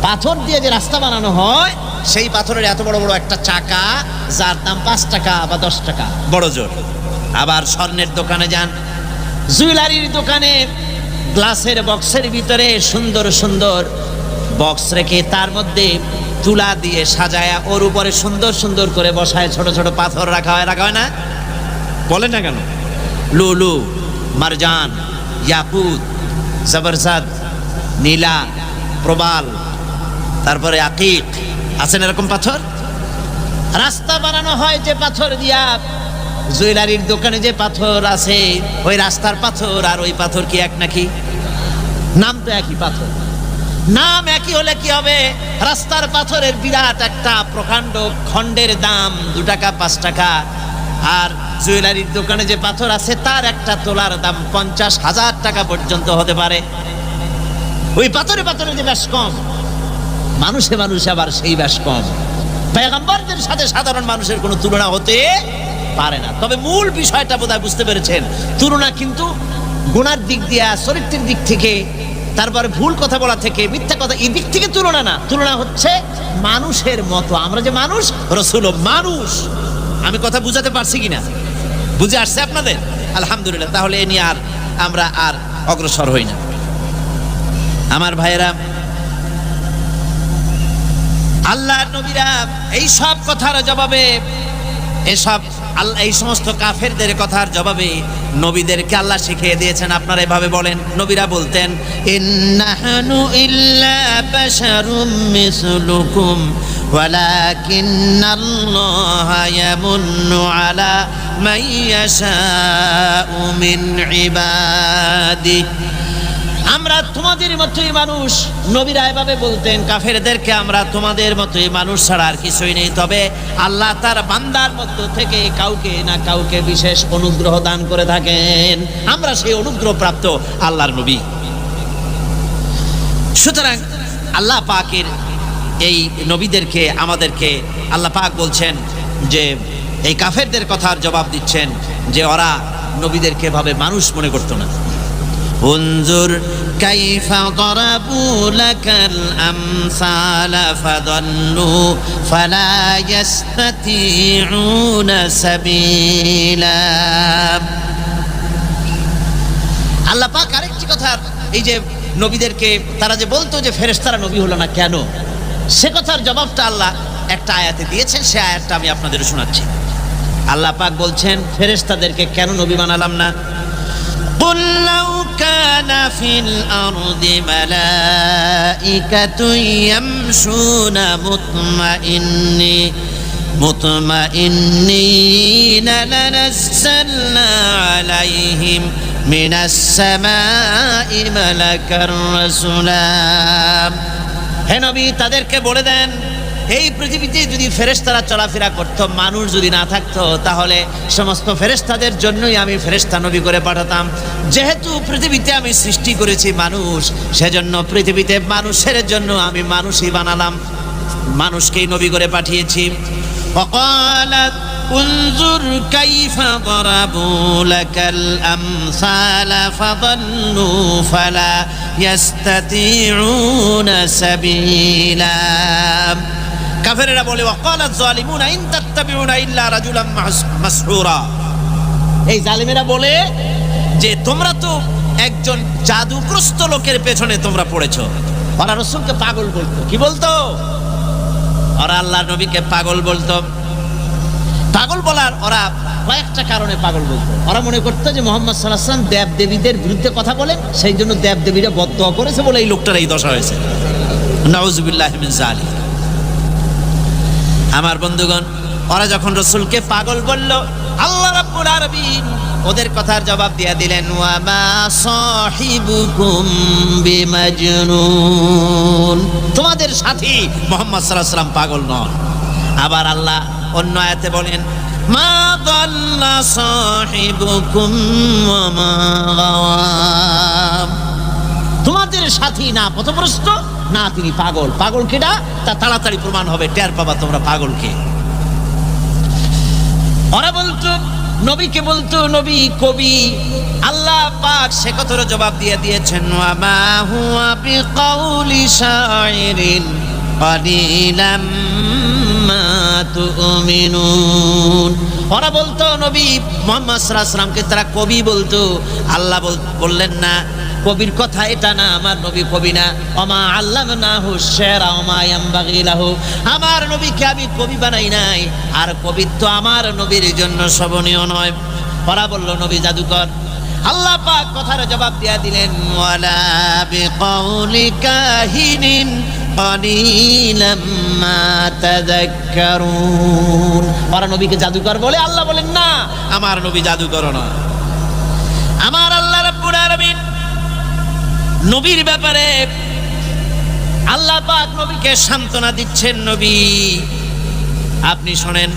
পাথর দিয়ে যে রাস্তা বানানো হয়, সেই পাথরের এত বড় বড় একটা চাকা, যার দাম 5 টাকা বা 10 টাকা বড় জোর। আবার স্বর্ণের দোকানে যান, জুয়েলারির দোকানে গ্লাসের বক্সের ভিতরে সুন্দর সুন্দর বক্স রেখে তার মধ্যে তুলা দিয়ে সাজায়া ওর উপরে সুন্দর সুন্দর করে বসায় ছোট ছোট পাথর রাখা হয় না? বলেন না কেন? লুলু, মারজান, ইয়াকুত, জবরজাদ, নীলা, প্রবাল, তারপরে আকিক, আছেন এরকম পাথর। রাস্তা বানানো হয় যে পাথর দিয়া, জুয়েলারির দোকানে যে পাথর আছে ওই রাস্তার পাথর আর ওই পাথর কি এক নাকি? নাম তো একই পাথর। নাম একই হলে কি হবে? রাস্তার পাথরের বিরাট একটা প্রকাণ্ড খণ্ডের দাম 2 টাকা 5 টাকা, আর জুয়েলারির দোকানে যে পাথর আছে তার একটা তোলার দাম 50,000 টাকা পর্যন্ত হতে পারে। ওই পাথরে যে বেশ কম, মানুষে আবার সেই বেশ কম। পয়গম্বরদের সাথে সাধারণ মানুষের কোনো তুলনা হতে পারে না। তবে মূল বিষয়টা বোধহয় বুঝতে পেরেছেন। তুলনা কিন্তু গুনার দিক দিয়ে, চরিত্রের দিক থেকে, তারপরে ভুল কথা বলা থেকে, মিথ্যা কথা, এই দিক থেকে তুলনা না। তুলনা হচ্ছে মানুষের মতো। আমরা যে মানুষ, রাসূলও মানুষ। আমি কথা বুঝাতে পারছি কিনা? বুঝে আসছে আপনাদের? আলহামদুলিল্লাহ। তাহলে এ নিয়ে আমরা আর অগ্রসর হই না। আমার ভাইয়েরা, আল্লাহর নবীরা এই সব কথার জবাবে, এই সমস্ত কাফেরদের কথার জবাবে নবীদেরকে আল্লাহ শিখিয়ে দিয়েছেন। আপনারা এভাবে বলেন। নবীরা বলতেন, ইন্নাহানু ইল্লা বাশারুম মিসলুকুম ওয়ালাকিন্নাল্লাহা ইয়ামুন্নু আলা মান ইয়াশাউ মিন ইবাদিহি। আমরা তোমাদের মতোই মানুষ। নবীরা এভাবে বলতেন কাফেরদেরকে, আমরা তোমাদের মতোই মানুষ ছাড়া আর কিছুই নেই। তবে আল্লাহ তার বান্দার মধ্য থেকে কাউকে না কাউকে বিশেষ অনুগ্রহ দান করে থাকেন। আমরা সেই অনুগ্রহ প্রাপ্ত আল্লাহর নবী। সুতরাং আল্লাহ পাকের এই নবীদেরকে, আমাদেরকে আল্লাহ পাক বলছেন যে এই কাফেরদের কথার জবাব দিচ্ছেন যে ওরা নবীদেরকে এভাবে মানুষ মনে করতো না। انظر كيف ضربوا لك الأمثال فضلوا فلا يستطيعون سبيلا। আল্লাহ পাক আরেকটি কথা, এই যে নবীদেরকে তারা যে বলতো যে ফেরেশতারা নবী হলো না কেন, সে কথার জবাবটা আল্লাহ একটা আয়াতে দিয়েছেন। সে আয়াতটা আমি আপনাদের শোনাচ্ছি। আল্লাহ পাক বলছেন ফেরেশতাদেরকে কেন নবী বানালাম না? قل لو كان في الأرض ملائكة يمشون مطمئنين لنزلنا عليهم من السماء ملكا رسولا। হে নবী, তাদেরকে বলে দেন এই পৃথিবীতে যদি ফেরেশতারা চলাফেরা করত, মানুষ যদি না থাকতো, তাহলে সমস্ত ফেরেশতাদের জন্যই আমি ফেরেশতা নবী করে পাঠাতাম। যেহেতু পৃথিবীতে আমি সৃষ্টি করেছি মানুষ, সেজন্য পৃথিবীতে মানুষের জন্য আমি মানুষই বানালাম, মানুষকেই নবী করে পাঠিয়েছি। وقالت انظر كيف ضربوا لك الأمثال فضلوا فلا يستطيعون سبيلا। কাফেরেরা বলে ওয়াকালাত যালিমুনা ইন তাত্তাবিউনা ইল্লা রাজুলাম মাসহুরা। এই জালিমেরা বলে যে তোমরা তো একজন জাদুগ্রস্ত লোকের পেছনে তোমরা পড়েছো। ওরা রাসূলকে পাগল বলতো। কি বলতো? ওরা আল্লাহর নবীকে পাগল বলতো। পাগল বলার ওরা কয়েকটা কারণে পাগল বলতো। ওরা মনে করতো যে মুহাম্মদ সাল্লাল্লাহু আলাইহি ওয়াসাল্লাম দেব দেবীদের বিরুদ্ধে কথা বলেন, সেই জন্য দেব দেবীরা বদদোয়া করেছে বলে এই লোকটার এই দশা হয়েছে। নাউযুবিল্লাহি মিন যালিক। আমার বন্ধুগণ, ওরা যখন রাসূলকে পাগল বলল, আল্লাহ রাব্বুল আলামিন ওদের কথার জবাব দিয়ে দিলেন, ওয়া মা সাহিবুকুম বিমাজনুন। তোমাদের সাথী মুহাম্মদ সাল্লাল্লাহু আলাইহি ওয়াসাল্লাম পাগল নন। আবার আল্লাহ অন্য আয়াতে বলেন, মা দাল্লা সাহিবুকুম ওয়া মা গাওয়া। তোমাদের সাথী না পথভ্রষ্ট, না তিনি পাগল। পাগল কেডা তা তাড়াতাড়ি প্রমাণ হবে, টের পাবা তোমরা পাগলকে। ওরা বলতো, নবীকে বলতো নবী কবি। আল্লাহ পাক সে কথার জবাব দিয়ে দিয়েছেন, ওয়া মা হুয়া বিকাউলি শাইরিন কালিলাম মা তুমিনুন। ওরা বলতো নবী মুহাম্মদ সাল্লাল্লাহু আলাইহি ওয়াসাল্লামকে তারা কবি বলতো। আল্লাহ বললেন না কবির কথা এটা না, আমার নবী কবি না। ওমা আল্লামনাহু শি'রা ওমা ইয়ানবাগি লাহু, আমার নবীকে আমি কবি বানাই নাই, আর কবিত্ব আমার নবীর জন্য শোভনীয় নয়। ওরা বলল নবী জাদুকর। আল্লাহ পাক কথার জবাব দিয়া দিলেন, ওয়ালা বিকাউলি কাহিনিন কালিলাম মা তাযাক্কারুন। ওরা নবীকে জাদুকর বলে, আল্লাহ বলেন না, আমার নবী জাদুকর না। আমার আল্লাহ রাব্বুল আলামিন নবীর ব্যাপারে আল্লাহ পাক নবীকে সান্ত্বনা দিচ্ছেন, নবী আপনি শোনেন,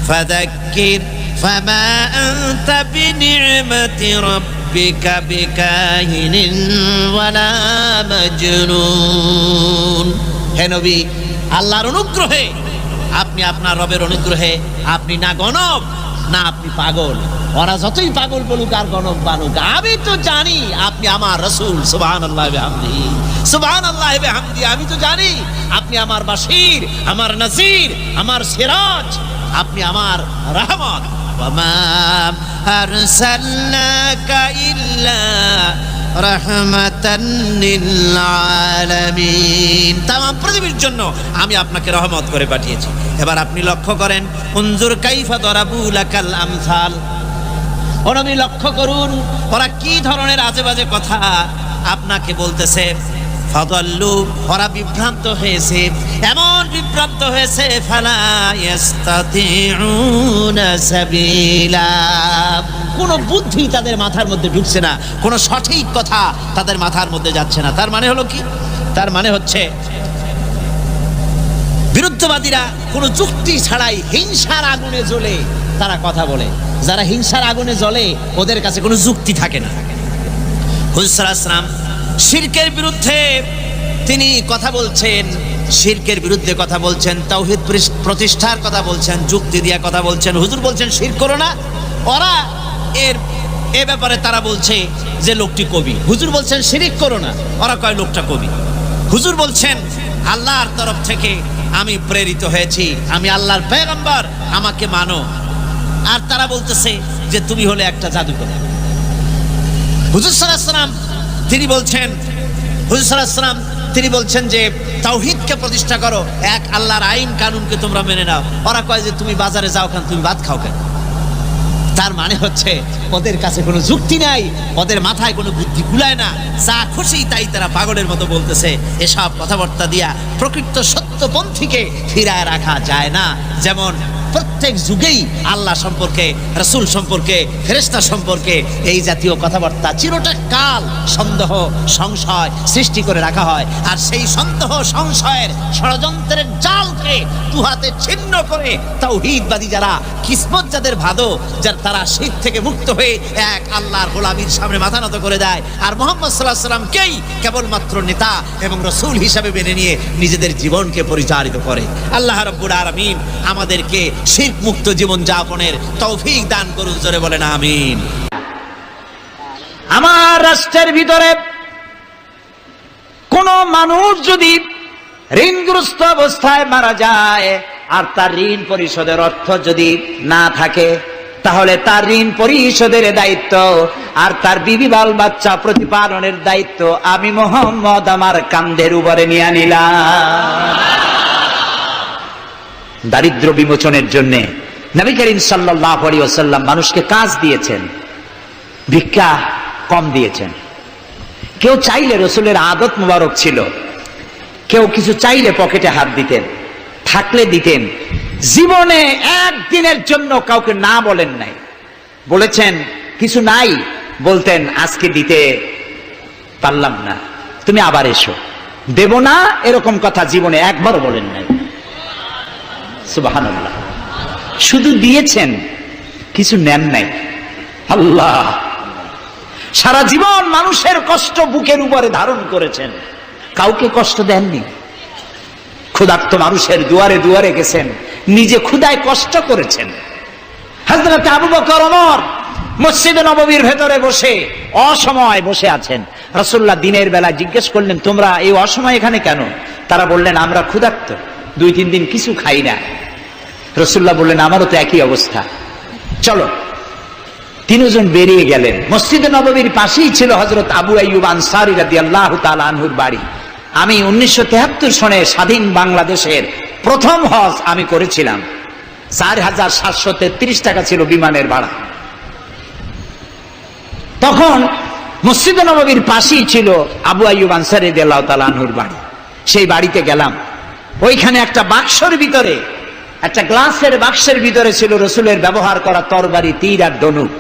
ফাযাক্কির ফামা আনতা বিনি'মাতি রাব্বিকা বিকাহিনিন ওয়ালা মাজনুন। হে নবী, আল্লাহর অনুগ্রহে, আপনি আপনার রবের অনুগ্রহে আপনি না গণক না আপনি পাগল। ওরা যতই পাগল বলুক আর গণক বানুক, আমি তো জানি আপনি আমার রাসূল। সুবহানাল্লাহি ওয়া বিহামদিহি, সুবহানাল্লাহি ওয়া বিহামদিহি। আমি তো জানি আপনি আমার বাশীর, আমার নাযীর, আমার সিরাজ, আপনি আমার রহমত। ওয়ামা আরসালনাকা ইল্লা রাহমাতান লিল আলামিন। তামাম পৃথিবীর জন্য আমি আপনাকে রহমত করে পাঠিয়েছি। এবার আপনি লক্ষ্য করেন, উনজুর কাইফা দরাবু লাকাল আমসাল। ও নবী লক্ষ্য করুন, ওরা কি ধরনের আজে বাজে কথা আপনাকে বলতেছে। ফাদাল্লু, ওরা বিভ্রান্ত হয়েছে, এমন বিভ্রান্ত হয়েছে, ফালা ইস্তাতিউনা সাবিলা, কোনো বুদ্ধি তাদের মাথার মধ্যে ঢুকছে না, কোনো সঠিক কথা তাদের মাথার মধ্যে যাচ্ছে না। তার মানে হলো কি? তার মানে হচ্ছে বিরুদ্ধবাদীরা কোনো যুক্তি ছাড়াই হিংসার আগুনে জ্বলে তারা কথা বলে। যারা হিংসার আগুনে জ্বলে ওদের কাছে কোনো যুক্তি থাকে না। হুজুর সাল্লাল্লাহু আলাইহি ওয়াসাল্লাম শিরকের বিরুদ্ধে তিনি কথা বলছেন, শিরকের বিরুদ্ধে কথা বলছেন, তাওহীদ প্রতিষ্ঠার কথা বলছেন, যুক্তি দিয়া কথা বলছেন। হুজুর বলছেন শিরক করো না, ওরা এ ব্যাপারে তারা বলছে যে লোকটি কবি। হুজুর বলছেন শিরক করো না, ওরা কয় লোকটা কবি। হুজুর বলছেন আল্লাহর তরফ থেকে আমি প্রেরিত হয়েছি, আমি আল্লাহর পয়গম্বর, আমাকে মানো। আর তারা বলতেছে যে তুমি হলে একটা জাদুকর। হুজুর সাল্লাল্লাহু আলাইহি ওয়াসাল্লাম তিনি বলছেন, হুজুর সাল্লাল্লাহু আলাইহি ওয়াসাল্লাম তিনি বলছেন যে তাওহীদকে প্রতিষ্ঠা করো, এক আল্লাহর আইন কানুনকে তোমরা মেনে নাও। ওরা কয় যে তুমি বাজারে যাও কেন, তুমি ভাত খাও কেন। তার মানে হচ্ছে ওদের কাছে কোনো যুক্তি নাই, ওদের মাথায় কোনো বুদ্ধি কুলায় না, যা খুশি তাই তারা পাগলের মতো বলতেছে। এসব কথাবার্তা দিয়া প্রকৃত সত্যপন্থীকে ফিরায় রাখা যায় না। যেমন প্রত্যেক যুগেই আল্লাহ সম্পর্কে, রাসূল সম্পর্কে, ফেরেশতা সম্পর্কে এই জাতীয় কথাবার্তা চিরটা কাল সন্দেহ সংশয় সৃষ্টি করে রাখা হয়। আর সেই সন্দেহ সংশয়ের ষড়যন্ত্রের জালকে দুহাতে ছিন্ন করে তাওহীদবাদী যারা, কিসমত যাদের ভাদো, যার তারা শিরক থেকে মুক্ত হয়ে এক আল্লাহর গোলামীর সামনে মাথা নত করে দেয়, আর মুহাম্মদ সাল্লাল্লাহু আলাইহি ওয়াসাল্লামকেই কেবলমাত্র নেতা এবং রাসূল হিসাবে মেনে নিয়ে নিজেদের জীবনকে পরিচালিত করে। আল্লাহ রাব্বুল আলামিন আমাদেরকে শিরক মুক্ত জীবন যাপনের তৌফিক দান করুন, জোরে বলেন আমিন। আমার রাষ্ট্রের ভিতরে কোন মানুষ যদি ঋণগ্রস্ত অবস্থায় মারা যায় আর তার ঋণ পরিশোধের অর্থ যদি না থাকে, তাহলে তার ঋণ পরিশোধের দায়িত্ব আর তার বিবি বাল বাচ্চা প্রতিপালনের দায়িত্ব আমি মুহাম্মদ আমার কাঁধের উপরে নিয়ে নিলাম। দারিদ্র বিমোচনের জন্য নবী করিম সাল্লাল্লাহু আলাইহি ওয়াসাল্লাম মানুষকে কাজ দিয়েছেন, ভিক্ষা কম দিয়েছেন। কেউ চাইলে, রসুলের আদত মুবারক ছিল, কেউ কিছু চাইলে পকেটে হাত দিতেন, থাকলে দিতেন। জীবনে একদিনের জন্য কাউকে না বলেন নাই। বলেছেন কিছু নাই, বলতেন আজকে দিতে পারলাম না, তুমি আবার এসো, দেব না, এরকম কথা জীবনে একবারও বলেন নাই। সুবহানাল্লাহ। শুধু দিয়েছেন, কিছু নেন নাই। আল্লাহ, সারা জীবন মানুষের কষ্ট বুকের উপরে ধারণ করেছেন, কাউকে কষ্ট দেননি। ক্ষুধার্ত মানুষের দুয়ারে দুয়ারে গেছেন, নিজে ক্ষুধায় কষ্ট করেছেন। হযরত আবু বকর ওমর মসজিদে নববীর ভেতরে বসে অসময় বসে আছেন। রাসূলুল্লাহ দিনের বেলা জিজ্ঞেস করলেন, তোমরা এই অসময় এখানে কেন? তারা বললেন, আমরা ক্ষুধার্ত, 2-3 দিন কিছু খাই না। রাসূলুল্লাহ বললেন, আমারও তো একই অবস্থা, চলো তিনজন বেরিয়ে গেলেন। মসজিদে নববীর পাশেই ছিল হযরত আবু আইয়ুব আনসারী রাদিয়াল্লাহু তাআলা আনহুর বাড়ি। আমি 1973 সনে স্বাধীন বাংলাদেশের প্রথম হজ আমি করেছিলাম। 4733 টাকা ছিল বিমানের ভাড়া। তখন মসজিদে নববীর পাশেই ছিল আবু আইয়ুব আনসারী রাদিয়াল্লাহু তাআলা আনহুর বাড়ি। সেই বাড়িতে গেলাম। ওইখানে একটা বাক্সের ভিতরে, একটা গ্লাসের বাক্সের ভিতরে ছিল রসুলের ব্যবহার করা তরবারি, তীর আর ধনুক।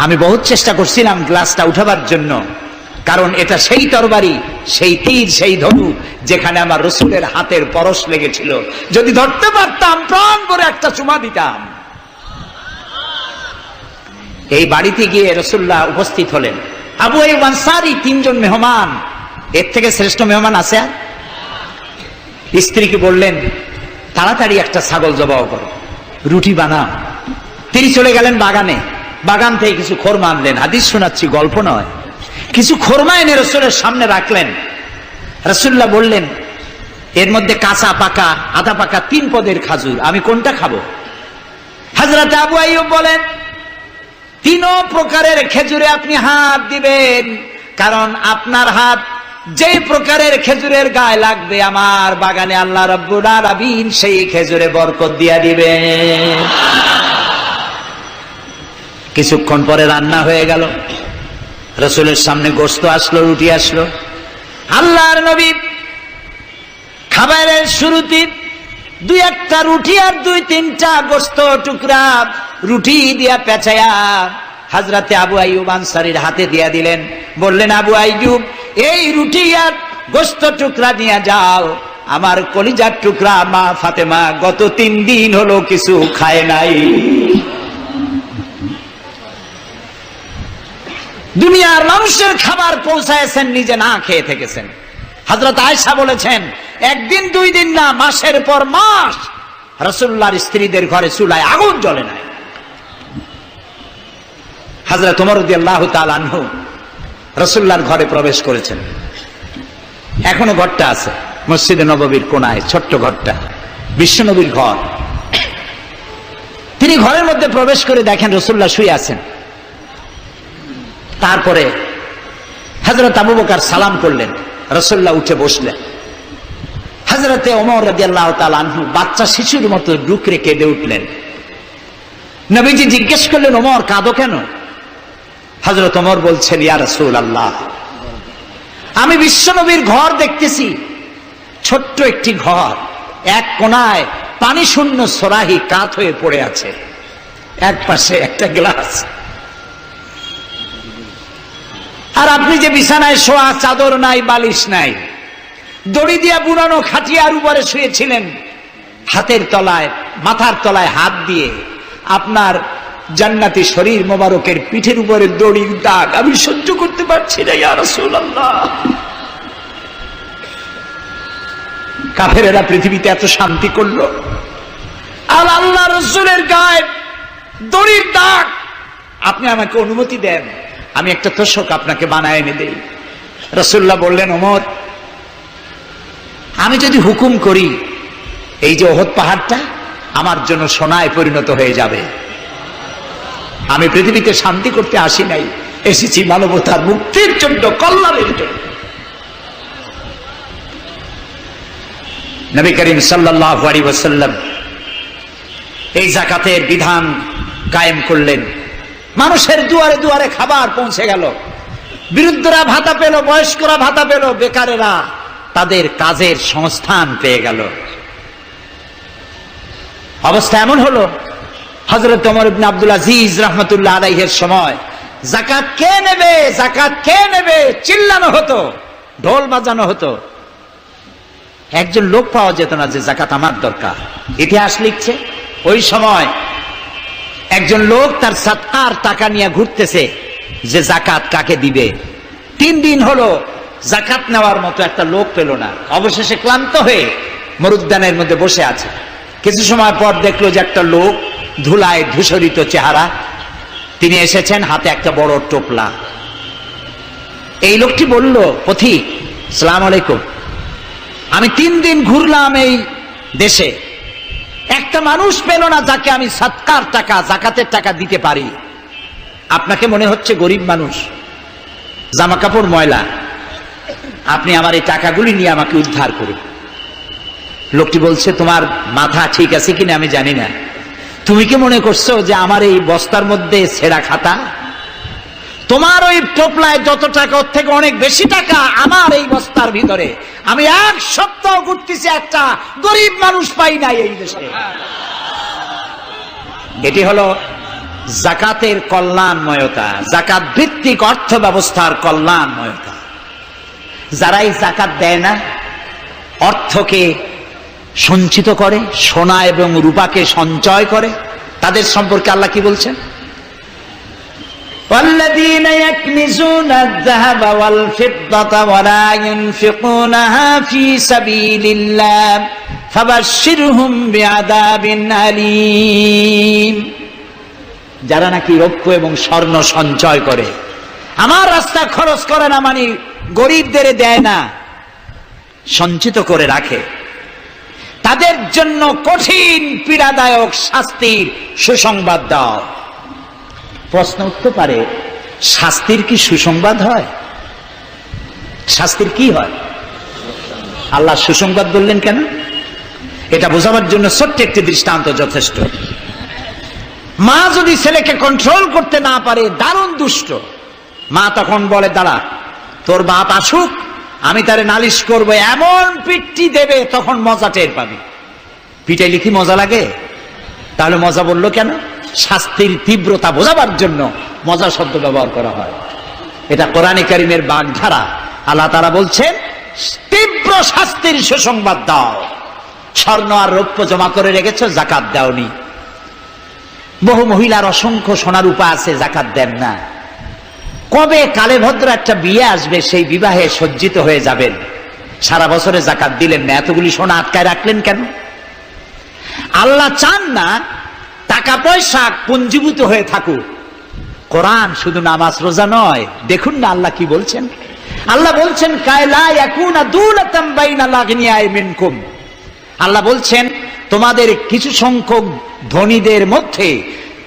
আমি বহুত চেষ্টা করছিলাম গ্লাসটা উঠাবার জন্য, কারণ এটা সেই তরবারি, সেই তীর, সেই ধনুক যেখানে আমার রসুলের হাতের পরশ লেগেছিল। যদি ধরতে পারতাম প্রাণ ভরে একটা চুমা দিতাম। এই বাড়িতে গিয়ে রাসূলুল্লাহ উপস্থিত হলেন। আবু আইয়ুব আনসারী, তিনজন মেহমান, এর থেকে শ্রেষ্ঠ মেহমান আছে? স্ত্রীকে বললেন, তাড়াতাড়ি একটা ছাগল জবাই করো, রুটি বানাও। তিনি চলে গেলেন বাগানে। বাগান থেকে কিছু খোরমা আনলেন। হাদিস শোনাচ্ছি, গল্প নয়। কিছু খোরমা এনে রসুলের সামনে রাখলেন। রাসূলুল্লাহ বললেন, এর মধ্যে কাঁচা, পাকা, আধা পাকা 3 পদের খাজুর, আমি কোনটা খাবো? হযরত আবু আইয়ুব বলেন, 3 প্রকারের খেজুরে আপনি হাত দিবেন, কারণ আপনার হাত যে প্রকারের খেজুরের গায়ে লাগবে আমার বাগানে আল্লাহ রাব্বুল আলামিন সেই খেজুরে বরকত দিয়া দিবেন। কিছুক্ষণ পরে রান্না হয়ে গেল। রাসূলের সামনে গোশত আসলো, রুটি আসলো। আল্লাহর নবী খাবারের শুরুতে 2-1টা রুটি আর 2-3টা গোশত টুকরা রুটি দিয়া পেঁচায়া হযরতে আবু আইয়ুব আনসারীর হাতে দিয়া দিলেন। বললেন, আবু আইয়ুব, এই রুটি আর গোশত টুকরা নিয়ে যাও। আমার কলিজার টুকরা মা ফাতেমা গত 3 দিন হলো কিছু খায় নাই। দুনিয়ার মানুষের খাবার পৌঁছায়ছেন, নিজে না খেয়ে থেকেছেন। হযরত আয়েশা বলেছেন, 1 দিন 2 দিন না, মাসের পর মাস রাসূলুল্লাহর স্ত্রীদের ঘরে চুলায় আগুন জ্বলে নাই। হযরত ওমর রাদিয়াল্লাহু তাআলা আনহু রাসূলুল্লাহর ঘরে প্রবেশ করেছেন। এখনো ঘরটা আছে, মসজিদে নববীর কোনায় ছোট্ট ঘরটা, বিশ্বনবীর ঘর। তিনি ঘরের মধ্যে প্রবেশ করে দেখেন রাসূলুল্লাহ শুয়ে আছেন। তারপরে হযরত আবু বকর সালাম করলেন, রাসূলুল্লাহ উঠে বসলেন। হযরতে ওমর রাদিয়াল্লাহু তাআলা আনহু বাচ্চা শিশুর মতো ডুকরে কেঁদে উঠলেন। নবীজি জিজ্ঞেস করলেন, ওমর কাঁদো কেন? হযরত ওমর বলছেন, ইয়া রাসূলুল্লাহ, আমি বিশ্বনবীর ঘর দেখতেছি, ছোট্ট একটি ঘর, এক কোনায় পানি শূন্য সরাহি কাত হয়ে পড়ে আছে, এক পাশে একটা গ্লাস, আর আপনি যে বিছানায় শোয়া, চাদর নাই, বালিশ নাই, দড়ি দিয়া বুনানো খাটিয়ার উপরে শুয়েছিলেন, হাতের তলায়, মাথার তলায় হাত দিয়ে আপনার জান্নাতি শরীর মোবারকের পিঠের উপরে দড়ির দাগ আমি সহ্য করতে পারছি না ইয়া রাসূলুল্লাহ। কাফেরেরা পৃথিবীতে এত শান্তি করলো, আর আল্লাহ রাসূলের গায়ে দড়ির দাগ। আপনি আমাকে অনুমতি দেন, আমি একটা তোশক আপনাকে বানায় এনে দেই। রাসূলুল্লাহ বললেন, ওমর, আমি যদি হুকুম করি, এই যে ওহদ পাহাড়টা আমার জন্য সোনায় পরিণত হয়ে যাবে। আমি পৃথিবীতে শান্তি করতে আসি নাই, এসেছি মানবতার মুক্তির জন্য, কল্যাণের জন্য। নবী করিম সাল্লাল্লাহু আলাইহি ওয়াসাল্লাম এই যাকাতের বিধান কায়েম করলেন। মানুষের দুয়ারে দুয়ারে খাবার পৌঁছে গেল। বিরুদ্ধরা ভাতা পেল, বয়স্করা ভাতা পেল, বেকারেরা তাদের কাজের সংস্থান পেয়ে গেল। অবস্থা এমন হলো, হযরত ওমর ইবনে আব্দুল আজিজ রাহমাতুল্লাহ আলাইহির সময় যাকাত কে নেবে, যাকাত কে নেবে চিল্লানো হতো, ঢোল বাজানো হতো। একজন লোক পাওয়া যেত না যে যাকাত আমার দরকার। ইতিহাস লিখছে, ওই সময় একজন লোক তার সাদকার টাকা নিয়ে ঘুরতেছে যে যাকাত কাকে দিবে। 3 দিন হলো যাকাত নেওয়ার মতো একটা লোক পেল না। অবশেষে ক্লান্ত হয়ে মরুদ্যানের মধ্যে বসে আছে। কিছু সময় পর দেখলো যে একটা লোক, ধুলায় ধূসরিত চেহারা, তিনি এসেছেন, হাতে একটা বড় টোপলা। এই লোকটি বলল, পথিক, আসসালামু আলাইকুম, আমি 3 দিন ঘুরলাম এই দেশে, একটা মানুষ পেল না যাকে আমি সাদকার টাকা, যাকাতের টাকা দিতে পারি। আপনাকে মনে হচ্ছে গরিব মানুষ, জামা কাপড় ময়লা, আপনি আমার এই টাকাগুলি নিয়ে আমাকে উদ্ধার করুন। লোকটি বলছে, তোমার মাথা ঠিক আছে কিনা আমি জানি না, তুমি কি মনে করছো যে আমার এই বস্তার মধ্যে ছেঁড়া খাতা? তোমার ওই টোপলায় যত টাকা, ওর থেকে অনেক বেশি টাকা আমার এই বস্তার ভিতরে। আমি এক সপ্তাহ ঘুরতেছি, একটা গরিব মানুষ পাই নাই এই দেশে। এটি হলো জাকাতের কল্যাণময়তা, জাকাত ভিত্তিক অর্থ ব্যবস্থার কল্যাণময়তা। যারাই জাকাত দেয় না, অর্থকে সঞ্চিত করে, সোনা এবং রূপাকে সঞ্চয় করে, তাদের সম্পর্কে আল্লাহ কি বলছেন? والذين يكنزون الذهب والفضة ولا ينفقونها في سبيل الله فبشرهم بعذاب أليم। যারা নাকি রৌপ্য এবং স্বর্ণ সঞ্চয় করে, আমার রাস্তা খরচ করে না, মানে গরিবদের দেয় না, সঞ্চিত করে রাখে, তাদের জন্য কঠিন পীড়াদায়ক শাস্তির সুসংবাদ দাও। প্রশ্ন উঠতে পারে, শাস্তির কি সুসংবাদ হয়? শাস্তির কি হয়? আল্লাহ সুসংবাদ বললেন কেন? এটা বোঝাবার জন্য ছোট্ট একটি দৃষ্টান্ত যথেষ্ট। মা যদি ছেলেকে কন্ট্রোল করতে না পারে, দারুণ দুষ্ট, মা তখন বলে, দাঁড়া, তোর বাপ আসুক, আমি তারে নালিশ করব, এমন পিটটি দেবে তখন মজা টের পাবি। পিটাইলে কি মজা লাগে? তাহলে মজা বললো কেন? শাস্তির তীব্রতা বোঝাবার জন্য মজা শব্দ ব্যবহার করা হয়। এটা কোরআনে কারীমের বাগধারা। আল্লাহ তাআলা বলছেন, তীব্র শাস্তির সুসংবাদ দাও। স্বর্ণ আর রৌপ্য জমা করে রেখেছো, জাকাত দাওনি। বহু মহিলার অসংখ্য সোনার রূপা আছে, জাকাত দেন না। কবে কালে ভদ্র একটা বিয়ে আসবে, সেই বিবাহে সজ্জিত হয়ে যাবেন, সারা বছরে জাকাত দিলেন না, এতগুলি সোনা আটকায় রাখলেন কেন? আল্লাহ চান না টাকা পয়সা পুঞ্জীভূত হয়ে থাকুক। কোরআন শুধু নামাজ রোজা নয়, দেখুন না আল্লাহ কি বলছেন। আল্লাহ বলছেন, কায়লা ইয়াকুনা দুলাতাম বাইনাল আগনিয়াই মিনকুম। আল্লাহ বলছেন, তোমাদের কিছু সংখ্যক ধনীদের মধ্যে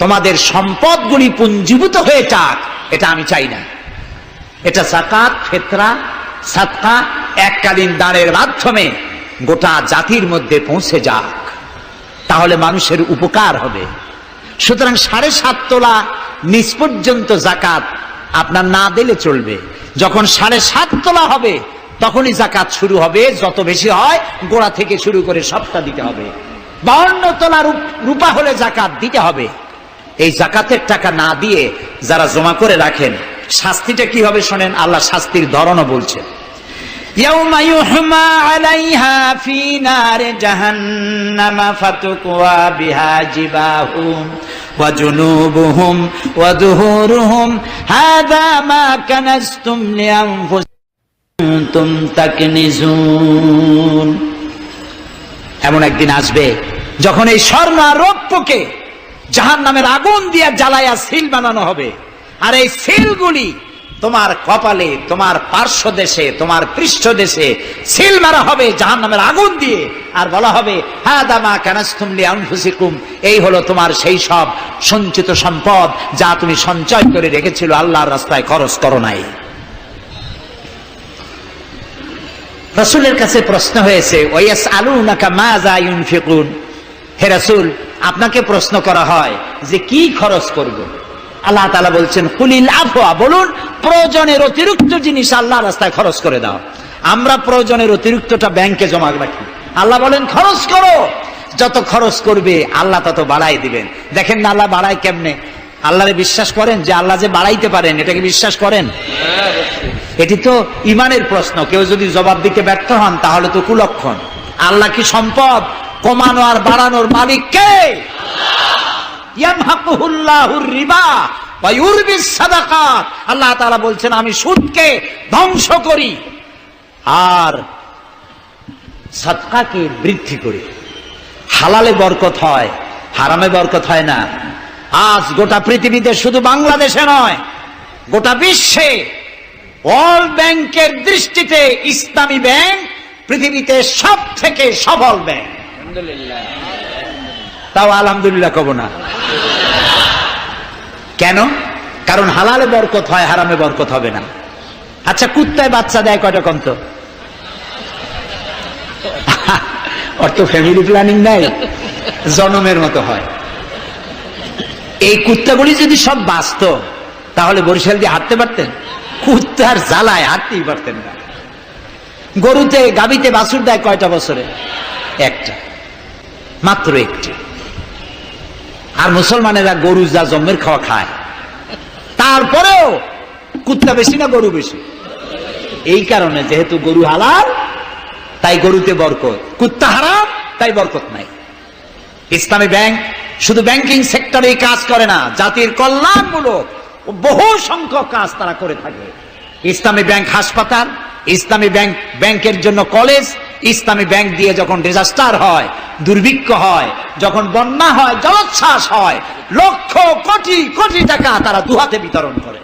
তোমাদের সম্পদগুলি পুঞ্জীভূত হয়ে যাক, এটা আমি চাই না। এটা যাকাত, ফিতরা, সাদকা এককালীন দানের মাধ্যমে গোটা জাতির মধ্যে পৌঁছে যাক, তাহলে মানুষের উপকার হবে। সুতরাং 7.5 তোলা নিচ পর্যন্ত জাকাত আপনার না দিলে চলবে। যখন 7.5 তোলা হবে তখনই জাকাত শুরু হবে। যত বেশি হয় গোড়া থেকে শুরু করে সবটা দিতে হবে। 52 তোলা রূপা হলে জাকাত দিতে হবে। এই জাকাতের টাকা না দিয়ে যারা জমা করে রাখেন, শাস্তিটা কি হবে শোনেন। আল্লাহ শাস্তির ধরনও বলছেন, ইয়াউমা ইউহমা আলাইহা ফি নারে জাহান্নামা ফাতুকওয়া বিহা জিবাহুম ওয়া জুনুবুহুম ওয়া যুহুরুহুম হাযা মা কানাজতুম লিআনফুসিকুম তাকনিজুন। এমন একদিন আসবে যখন এই স্বর্ণ আর রৌপ্যকে জাহান্নামের আগুন দিয়ে জ্বালায়া সিল বানানো হবে, আর এই সিলগুলি তোমার কপালে, তোমার পার্শ্ব দেশে, তোমার পৃষ্ঠ দেশে সিল মারা হবে জাহান্নামের আগুন দিয়ে, আর বলা হবে, হাদা মা কানাজতুম লিআনফুসিকুম, এই হলো তোমার সেই সব সঞ্চিত সম্পদ যা তুমি সঞ্চয় করে রেখেছিল, আল্লাহর রাস্তায় খরচ করো নাই। রাসূলের কাছে প্রশ্ন হয়েছে, ওয়ায়াসআলুনাকা মাযা ইউনফিকুন, হে রাসূল, আপনাকে প্রশ্ন করা হয় যে কি খরচ করব। আল্লাহ তাআলা বলছেন, কুলিল আফওয়া, বলুন প্রয়োজনের অতিরিক্ত জিনিস আল্লাহর রাস্তায় খরচ করে দাও। আমরা প্রয়োজনের অতিরিক্তটা ব্যাংকে জমা রাখি, আল্লাহ বলেন খরচ করো। যত খরচ করবে আল্লাহ তত বাড়াই দিবেন। দেখেন না আল্লাহ বাড়ায় কেমনে। আল্লাহরে বিশ্বাস করেন যে আল্লাহ যে বাড়াইতে পারেন, এটাকে বিশ্বাস করেন? এটি তো ইমানের প্রশ্ন। কেউ যদি জবাব দিতে ব্যর্থ হন তাহলে তো কুলক্ষণ। আল্লাহ কি সম্পদ কমানো আর বাড়ানোর মালিক কে? ইয়ামহাকুহুল্লাহুর রিবা ওয়া ইউরবিস সাদাকাত। আল্লাহ তাআলা বলছেন, আমি সুদকে ধ্বংস করি আর সাদকাকে বৃদ্ধি করি। হালালে বরকত হয়, হারামে বরকত হয় না। আজ গোটা পৃথিবীতে, শুধু বাংলাদেশে নয়, গোটা বিশ্বে ওয়ার্ল্ড ব্যাংকের দৃষ্টিতে ইসলামী ব্যাংক পৃথিবীতে সব থেকে সফল ব্যাংক। তাও আলহামদুলিল্লাহ কব না। কেন? কারণ হালালে বরকত হয়, হারামে বরকত হবে না। আচ্ছা, কুত্তায় বাচ্চা দেয় কয়টা কম তো? ওর তো ফ্যামিলি প্ল্যানিং নাই, জনমের মতো হয়। এই কুত্তাগুলি যদি সব বাঁচত তাহলে বরিশাল দিয়ে হাঁটতে পারতেন? কুত্তার জ্বালায় হাঁটতেই পারতেন না। গরুতে, গাভীতে বাছুর দেয় কয়টা বছরে? একটা, মাত্র একটি। আর মুসলমানেরা গরু যা জন্মের খাওয়া খায়, তারপরেও কুত্তা বেশি না গরু বেশি? এই কারণে যেহেতু গরু হালাল তাই গরুতে বরকত, কুত্তা হারাম তাই বরকত নাই। ইসলামী ব্যাংক শুধু ব্যাংকিং সেক্টরে কাজ করে না, জাতির কল্যাণমূলক বহু সংখ্যক কাজ তারা করে থাকে। ইসলামী ব্যাংক হাসপাতাল, ইসলামী ব্যাংক ব্যাংকের জন্য কলেজ, ইসলামী ব্যাংক দিয়ে যখন ডিজাস্টার হয়, দুর্ভিক্ষ হয়, যখন বন্যা হয়, জলোচ্ছ্বাস হয়, লক্ষ কোটি কোটি টাকা তারা দুহাতে বিতরণ করে।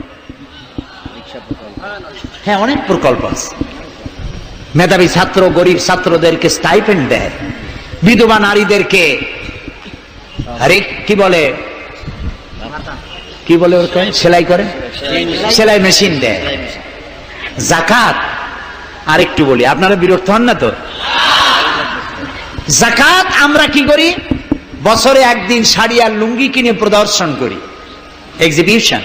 হ্যাঁ, অনেক প্রকল্প আছে। মেধাবী ছাত্র, গরিব ছাত্রদেরকে স্টাইপেন্ড দেয়, বিধবা নারীদেরকে আরে কি বলে ওরকম সেলাই করে, সেলাই মেশিন দেয়। যাকাত, আরেকটু বলি, আপনারা বিরক্ত হন না তো? যাকাত আমরা কি করি? বছরে একদিন শাড়ি আর লুঙ্গি কিনে প্রদর্শন করি, এক্সিবিশন।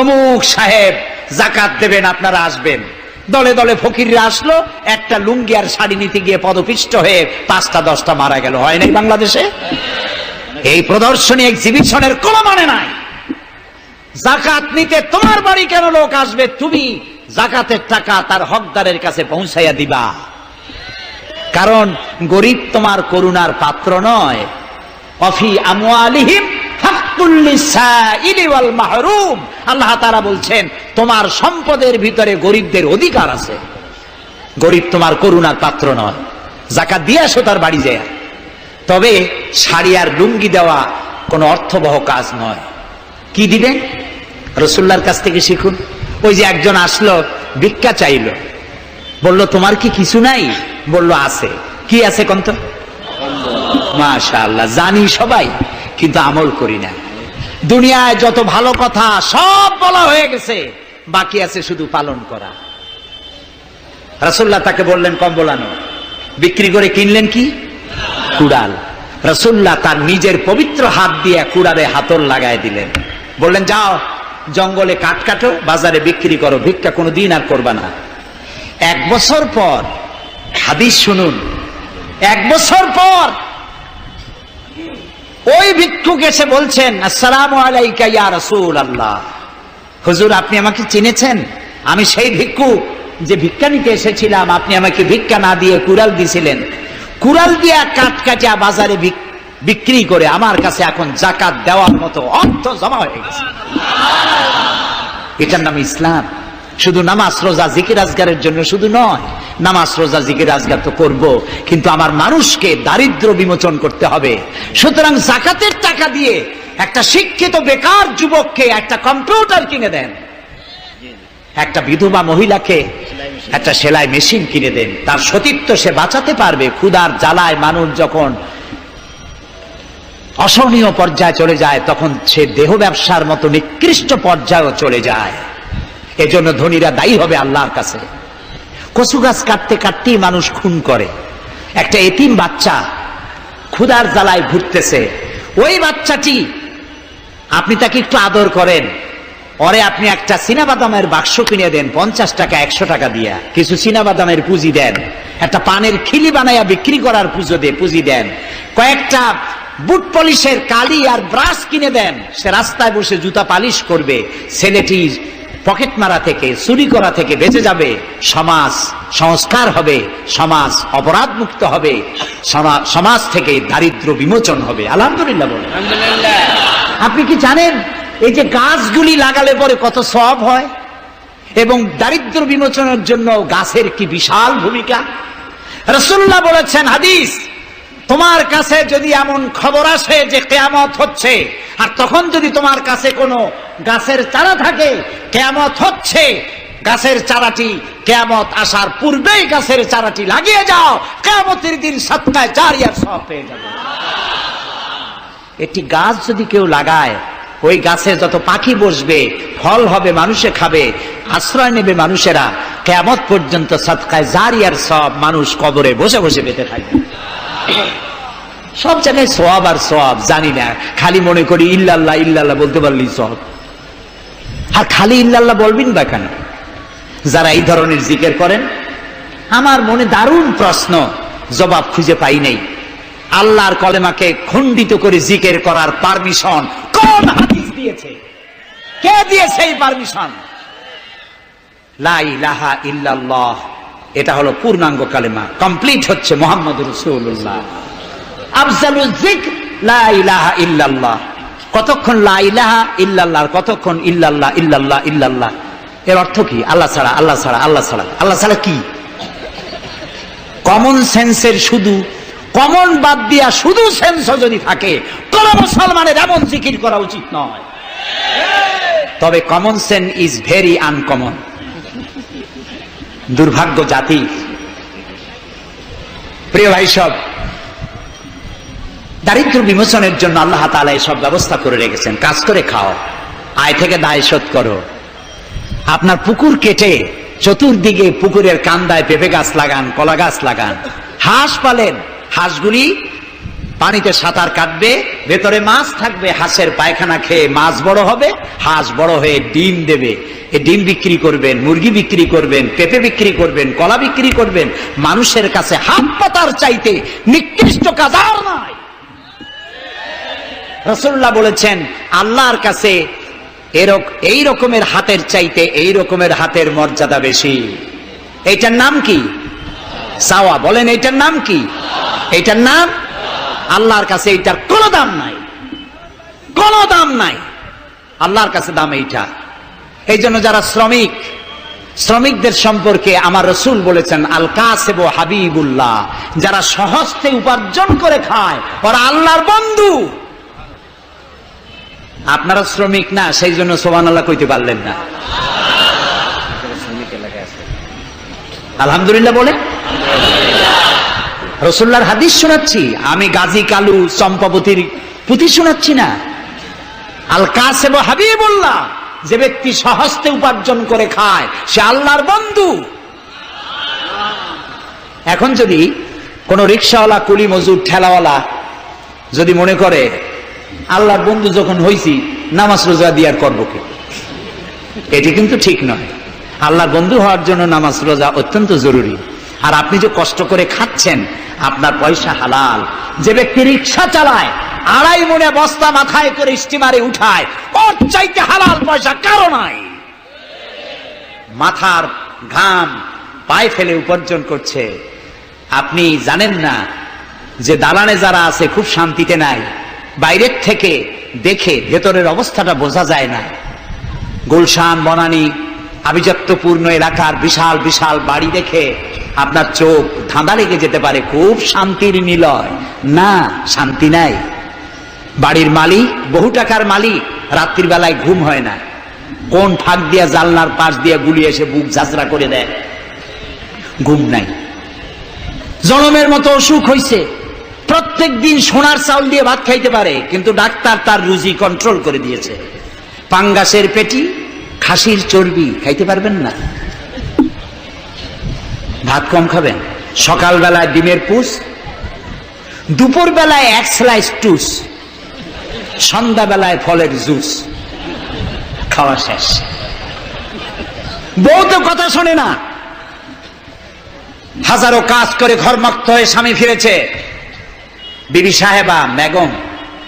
অমুক সাহেব যাকাত দেবেন, আপনারা আসবেন। দলে দলে ফকিররা আসলো, একটা লুঙ্গি আর শাড়ি নিতে গিয়ে পদপিষ্ট হয়ে 5টা 10টা মারা গেল। হয় নাই বাংলাদেশে? এই প্রদর্শনী এক্সিবিশনের কোনো মানে নাই। যাকাত নিতে তোমার বাড়ি কেন লোক আসবে? তুমি যাকাতের টাকা তার হকদারের কাছে পৌঁছাইয়া দিবা। কারণ গরিব তোমার করুণার পাত্র নয়। অফি আমওয়ালিহিম হাক্কুল লিসাইলি ওয়াল মাহরুম, আল্লাহ তাআলা বলছেন তোমার সম্পদের ভিতরে গরিবদের অধিকার আছে। গরিব তোমার করুণার পাত্র নয়, যাকাত দিয়ে আসো তার বাড়ি যায়। তবে শাড়ি আর লুঙ্গি দেওয়া কোনো অর্থবহ কাজ নয়। কি দিবেন? রাসূলুল্লাহর কাছ থেকে শিখুন। ওই যে একজন আসলো, ভিক্ষা চাইলো, বলল তোমার কি কিছু নাই? বলল আছে। কি আছে কোন তো? মাশাআল্লাহ, জানি সবাই কিন্তু আমল করি না। দুনিয়ায় যত ভালো কথা সব বলা হয়ে গেছে, বাকি আছে শুধু পালন করা। রাসূলুল্লাহ তাকে বললেন কম্বল আনো। বিক্রি করে কিনলেন কি? কুড়াল। রাসূলুল্লাহ তার নিজের পবিত্র হাত দিয়ে কুড়ালে হাতল লাগায় দিলেন। বললেন যাও জঙ্গলে কাঠ কাটো, বাজারে বিক্রি করো, ভিক্ষা কোনোদিন আর করবা না। 1 বছর পর, হাদিস শুনুন, 1 বছর পর ওই ভিক্ষুক এসে বলছেন আসসালামু আলাইকা ইয়া রাসূলুল্লাহ। হুজুর, আপনি আমাকে চিনেছেন? আমি সেই ভিক্ষুক যে ভিক্ষা নিতে এসেছিলাম। আপনি আমাকে ভিক্ষা না দিয়ে কুড়াল দিয়েছিলেন। কুড়াল দিয়ে কাঠ কাটিয়া বাজারে বিক্রি করে আমার কাছে এখন যাকাত দেওয়ার মতো অর্থ জমা হয়ে গেছে। এটার নাম ইসলাম। শুধু নামাজ রোজা জিকির আজগারের জন্য শুধু নয়, নামাজ রোজা জিকির আজগার তো করব, কিন্তু আমার মানুষকে দারিদ্র বিমোচন করতে হবে। সুতরাং যাকাতের টাকা দিয়ে একটা শিক্ষিত বেকার যুবককে একটা কম্পিউটার কিনে দেন, একটা বিধবা মহিলাকে একটা সেলাই মেশিন কিনে দেন। তার সতীত্ব সে বাঁচাতে পারবে। ক্ষুধার জ্বালায় মানুষ যখন অসহনীয় পর্যায়ে চলে যায়, তখন সে দেহ ব্যবসার মতো নিকৃষ্ট পর্যায়েও চলে যায়। এজন্য ধনীরা দায়ী হবে আল্লাহর কাছে। কচু গাছ কাটতে কাটতেই মানুষ খুন করে। একটা এতিম বাচ্চা ক্ষুধার জ্বালায় ঘুরতেছে, ওই বাচ্চাটি আপনি তাকে একটু আদর করেন, পরে আপনি একটা চীনাবাদামের বাক্স কিনে দেন 50 টাকা 100 টাকা দিয়া, কিছু চীনাবাদামের পুঁজি দেন, একটা পানের খিলি বানাইয়া বিক্রি করার পুঁজি দেন, কয়েকটা বুট পলিশের কালি আর ব্রাশ কিনে দেন, সে রাস্তায় বসে জুতা পালিশ করবে। ছেলেটি পকেট মারা থেকে, চুরি করা থেকে বেঁচে যাবে। সমাজ সংস্কার হবে, সমাজ অপরাধ মুক্ত হবে, সমাজ থেকে দারিদ্র বিমোচন হবে। আলহামদুলিল্লাহ বলেন। আপনি কি জানেন এই যে গাছগুলি লাগালে পরে কত সওয়াব হয়? এবং দারিদ্র বিমোচনের জন্য গাছের কি বিশাল ভূমিকা। রাসূলুল্লাহ বলেছেন হাদিস, তোমার কাছে যদি এমন খবর আসে যে কিয়ামত হচ্ছে, আর তখন যদি তোমার কাছে কোনো গাছের চারা থাকে, কিয়ামত হচ্ছে, গাছের চারাটি কিয়ামত আসার পূর্বেই গাছের চারাটি লাগিয়ে যাও, কিয়ামতের দিন সদকায়ে জারিয়ার সওয়াব পেয়ে যাবে। একটি গাছ যদি কেউ লাগায় ওই গাছে যত পাখি বসবে, ফল হবে, মানুষে খাবে, আশ্রয় নেবে মানুষেরা, কিয়ামত পর্যন্ত সাদকায়ে জারিয়ার সব মানুষ কবরে বসে বসে পেতে থাকবে। সব জায়গায় সওয়াব আর সওয়াব জানি না, খালি মনে করি ইল্লাল্লাহ ইল্লাল্লাহ বলতে পারলেই সওয়াব। আর খালি ইল্লাল্লাহ বলবেন বা কেন? যারা এই ধরনের জিকির করেন, আমার মনে দারুণ প্রশ্ন, জবাব খুঁজে পাই নাই। আল্লাহর কলেমাকে খণ্ডিত করে জিকির করার পারমিশন কোন হাদিস দিয়েছে? কে দিয়েছে এই পারমিশন? লা ইলাহা ইল্লাল্লাহ, এটা হলো পূর্ণাঙ্গ কালেমা, কমপ্লিট হচ্ছে মুহাম্মদুর রাসূলুল্লাহ। আফজালুজ যিকর লা ইলাহা ইল্লাল্লাহ। কতক্ষণ লা ইলাহা ইল্লাল্লাহ, কতক্ষণ ইল্লাল্লাহ ইল্লাল্লাহ ইল্লাল্লাহ। এর অর্থ কি? আল্লাহ ছাড়া, আল্লাহ ছাড়া, আল্লাহ ছাড়া। আল্লাহ ছাড়া কি? কমন সেন্সের শুধু কমন বাদ দিয়া শুধু সেন্স যদি থাকে, কোন মুসলমানের এমন জিকির করা উচিত নয়। তবে common sense is very uncommon. দুর্ভাগ্য জাতি। প্রিয় ভাই, সব দারিদ্র বিমোচনের জন্য আল্লাহ তাআলা সব ব্যবস্থা করে রেখেছেন। কাজ করে খাও, আয় থেকে দায় শোধ করো। আপনার পুকুর কেটে চতুর্দিকে পুকুরের কান্দায় পেঁপে গাছ লাগান, কলা গাছ লাগান, হাঁস পালেন, হাঁসগুলি পানিতে সাঁতার কাটবে, ভেতরে মাছ থাকবে, হাঁসের পায়খানা খেয়ে মাছ বড় হবে, হাঁস বড় হয়ে ডিম দেবে। এই ডিম বিক্রি করবেন, মুরগি বিক্রি করবেন, পেঁপে বিক্রি করবেন, কলা বিক্রি করবেন। মানুষের কাছে হাত পাতার চাইতে নিকৃষ্ট কাজ আর নাই। রাসূলুল্লাহ বলেছেন, আল্লাহর কাছে এই রকমের হাতের চাইতে এই রকমের হাতের মর্যাদা বেশি। এইটার নাম কি? চাওয়া। বলেন, এইটার নাম কি? এইটার নাম আল্লাহর কাছে এইটার কোনো দাম নাই, কোনো দাম নাই। আল্লাহর কাছে দাম এইটা। এই জন্য যারা শ্রমিকদের সম্পর্কে আমার রাসূল বলেছেন, আল কাসিবু হাবিবুল্লাহ, যারা সহজে উপার্জন করে খায় ওরা আল্লাহর বন্ধু। আপনারা শ্রমিক না, সেই জন্য সুবহানাল্লাহ কইতে পারলেন না। আলহামদুলিল্লাহ বলে রাসূলুল্লাহর হাদিস শোনাচ্ছি, আমি গাজী কালু চম্পাবতীর পুঁথি শোনাচ্ছি না। আল কাসিবু হাবিবুল্লাহ, যে ব্যক্তি সহজে উপার্জন করে খায় সে আল্লাহর বন্ধু। এখন যদি কোন রিকশাওয়ালা, কুলি মজুর, ঠেলাওয়ালা যদি মনে করে আল্লাহর বন্ধু যখন হইছি নামাজ রোজা দিয়ে আর করবো কি, এটি কিন্তু ঠিক নয়। আল্লাহর বন্ধু হওয়ার জন্য নামাজ রোজা অত্যন্ত জরুরি। আর আপনি যে কষ্ট করে খাচ্ছেন, আপনার পয়সা হালাল। যে ব্যক্তি রিকশা চালায়, 2.5 মনে বস্তা মাথায় করে স্টিমারে উঠায়, ওর চাইতে হালাল পয়সা কারো নাই। মাথার ঘাম পায়ে ফেলে উপার্জন করছে। আপনি জানেন না যে দালানে যারা আছে খুব শান্তিতে নাই। বাইরের থেকে দেখে ভেতরের অবস্থাটা বোঝা যায় না। গুলশান, বনানী, আভিজাত্যপূর্ণ এলাকার বিশাল বিশাল বাড়ি দেখে আপনার চোখ ধাঁধা লেগে যেতে পারে, খুব শান্তির নিলয়। না, শান্তি নাই। বাড়ির মালিক, বহু টাকার মালিক, রাত্রির বেলায় ঘুম হয় না। কোন ফাঁক দিয়া জানলার পাশ দিয়া গুলি এসে বুক ঝাঁঝরা করে দেয়, ঘুম নাই। জনমের মতো অসুখ হইছে, প্রত্যেক দিন সোনার চাউল দিয়ে ভাত খাইতে পারে, কিন্তু ডাক্তার তার রুজি কন্ট্রোল করে দিয়েছে। পাঙ্গাসের পেটি, খাসির চর্বি খাইতে পারবেন না, ভাত কম খাবেন। সকালবেলায় ডিমের পুষ, দুপুর বেলায় 1 স্লাইস টুস, সন্ধ্যাবেলায় ফলের জুস, খাওয়া শেষ। বউ তো কথা শোনে না। হাজারো কাজ করে ঘরমুক্ত হয়ে স্বামী ফিরেছে, বিবি সাহেবা,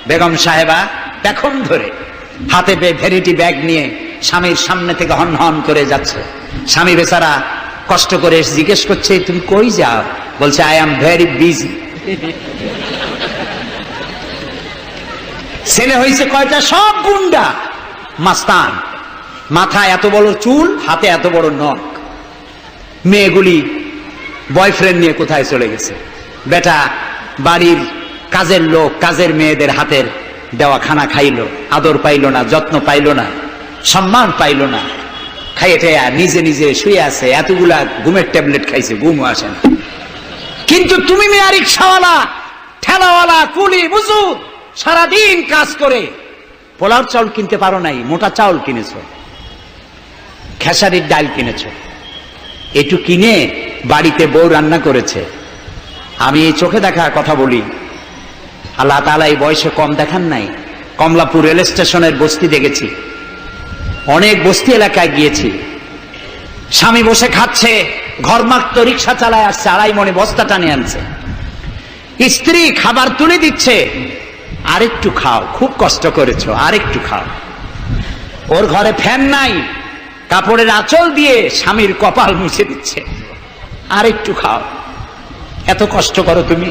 বেগম সাহেবা এখন ধরে হাতে ভ্যানিটি ব্যাগ নিয়ে স্বামীর সামনে থেকে হন হন করে যাচ্ছে। স্বামী বেচারা কষ্ট করে জিজ্ঞেস করছে, তুমি কই যাও? বলছে, আই এম ভেরি বিজি। ছেলে হয়েছে কয়টা? সব গুন্ডা, মাস্তান। মাথায় এত বড় চুল, হাতে এত বড় নখ। মেয়েগুলি বয়ফ্রেন্ড নিয়ে কোথায় চলে গেছে। বেটা বাড়ির কাজের লোক, কাজের মেয়েদের হাতের দেওয়া খানা খাইলো, আদর পাইল না, যত্ন পাইল না, সম্মান পাইল না। খাইয়ে নিজে নিজে শুয়ে আছে, এতগুলা ঘুমের ট্যাবলেট খাইছে, ঘুমও আসে না। কিন্তু তুমি মেয়ে রিকশাওয়ালা, ঠেলাওয়ালা, কুলি মজুর, সারাদিন কাজ করে পোলাও চাউল কিনতে পারো নাই, মোটা চাউল কিনেছো, খেসারির ডাল কিনেছো, একটু কিনে বাড়িতে বউ রান্না করেছে। আমি এই চোখে দেখা কথা বলি, আল্লাহ তাআলা এই বয়সে কম দেখান নাই। কমলাপুর রেল স্টেশনের বস্তি দেখেছি, অনেক বস্তি এলাকায় গিয়েছি। স্বামী বসে খাচ্ছে, ঘরমাক্ত রিক্সা চালায় আসছে, 2.5 মণে বস্তা টানে আনছে, স্ত্রী খাবার তুলে দিচ্ছে, আরেকটু খাও, খুব কষ্ট করেছো, আরেকটু খাও। ওর ঘরে ফ্যান নাই, কাপড়ের আঁচল দিয়ে স্বামীর কপাল মুছে দিচ্ছে, আরেকটু খাও, এত কষ্ট করো তুমি।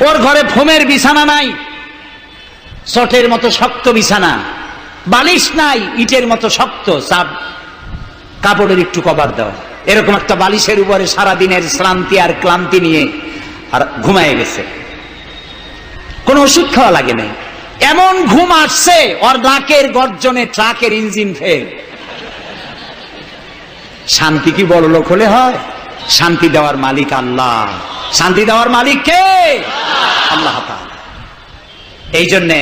ওর ঘরে ফোমের বিছানা নাই, চটের মতো শক্ত বিছানা, বালিশ নাই, ইটের মতো শক্ত, চাপ কাপড়ের একটু কভার দাও। এরকম একটা বালিশের উপরে সারাদিনের শ্রান্তি আর ক্লান্তি নিয়ে আর ঘুমায় গেছে, কোনো ওষুধ খাওয়া লাগে নাই। এমন ঘুম আসছে, ওর নাকের গর্জনে ট্রাকের ইঞ্জিন ফেল। শান্তি কি বড় লোক হলে হয়? শান্তি দেওয়ার মালিক আল্লাহ। শান্তি দেওয়ার মালিক কে? আল্লাহ তাআলা। এই জন্যে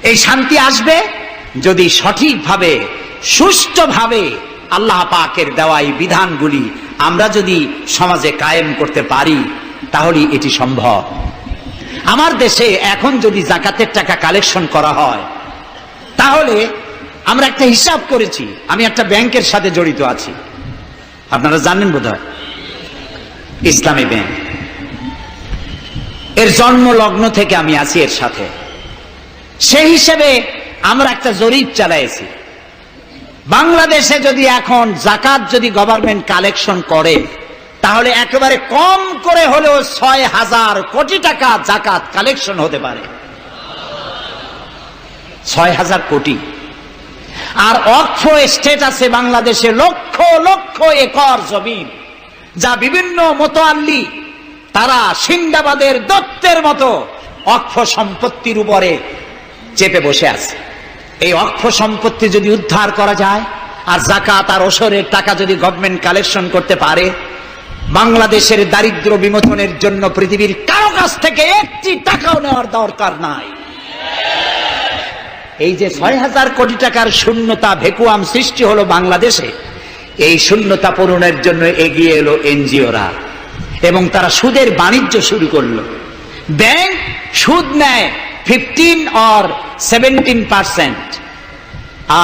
এই শান্তি আসবে যদি সঠিকভাবে সুষ্ঠুভাবে আল্লাহ পাকের দেওয়া এই বিধানগুলি আমরা যদি সমাজে কায়েম করতে পারি, তাহলে এটি সম্ভব। আমার দেশে এখন যদি যাকাতের টাকা কালেকশন করা হয়, তাহলে আমরা একটা হিসাব করেছি, আমি একটা ব্যাংকের সাথে জড়িত আছি, আপনারা জানেন বোধহয়, ইসলামী ব্যাংক। এর জন্ম লগ্ন থেকে আমি আছি এর সাথে। সেই হিসেবে আমরা একটা জরিপ চালাইছি, বাংলাদেশে যদি এখন যাকাত যদি গভর্নমেন্ট কালেকশন করে, তাহলে একেবারে কম করে হলেও 6,000 কোটি টাকা যাকাত কালেকশন হতে পারে। 6,000 কোটি। আর ওয়াকফ এস্টেট আছে বাংলাদেশে লক্ষ লক্ষ একর জমিন, যা বিভিন্ন মোতাল্লি তারা সিন্দাবাদের দত্তের মতো ওয়াকফ সম্পত্তির উপরে চেপে বসে আছে। এই ওয়াকফ সম্পত্তি যদি উদ্ধার করা যায়, আর যাকাত আর ওশরের টাকা যদি গভর্নমেন্ট কালেকশন করতে পারে, বাংলাদেশের দারিদ্র্য বিমোচনের জন্য পৃথিবীর কারো কাছ থেকে একটি টাকাও নেওয়ার দরকার নাই। এই যে 6,000 কোটি টাকার শূন্যতা, ভেকুয়াম সৃষ্টি হলো বাংলাদেশে, এই শূন্যতা পূরণের জন্য এগিয়ে এলো এনজিওরা, এবং তারা সুদের বাণিজ্য শুরু করলো। ব্যাংক সুদ নেয় 15 or 17%,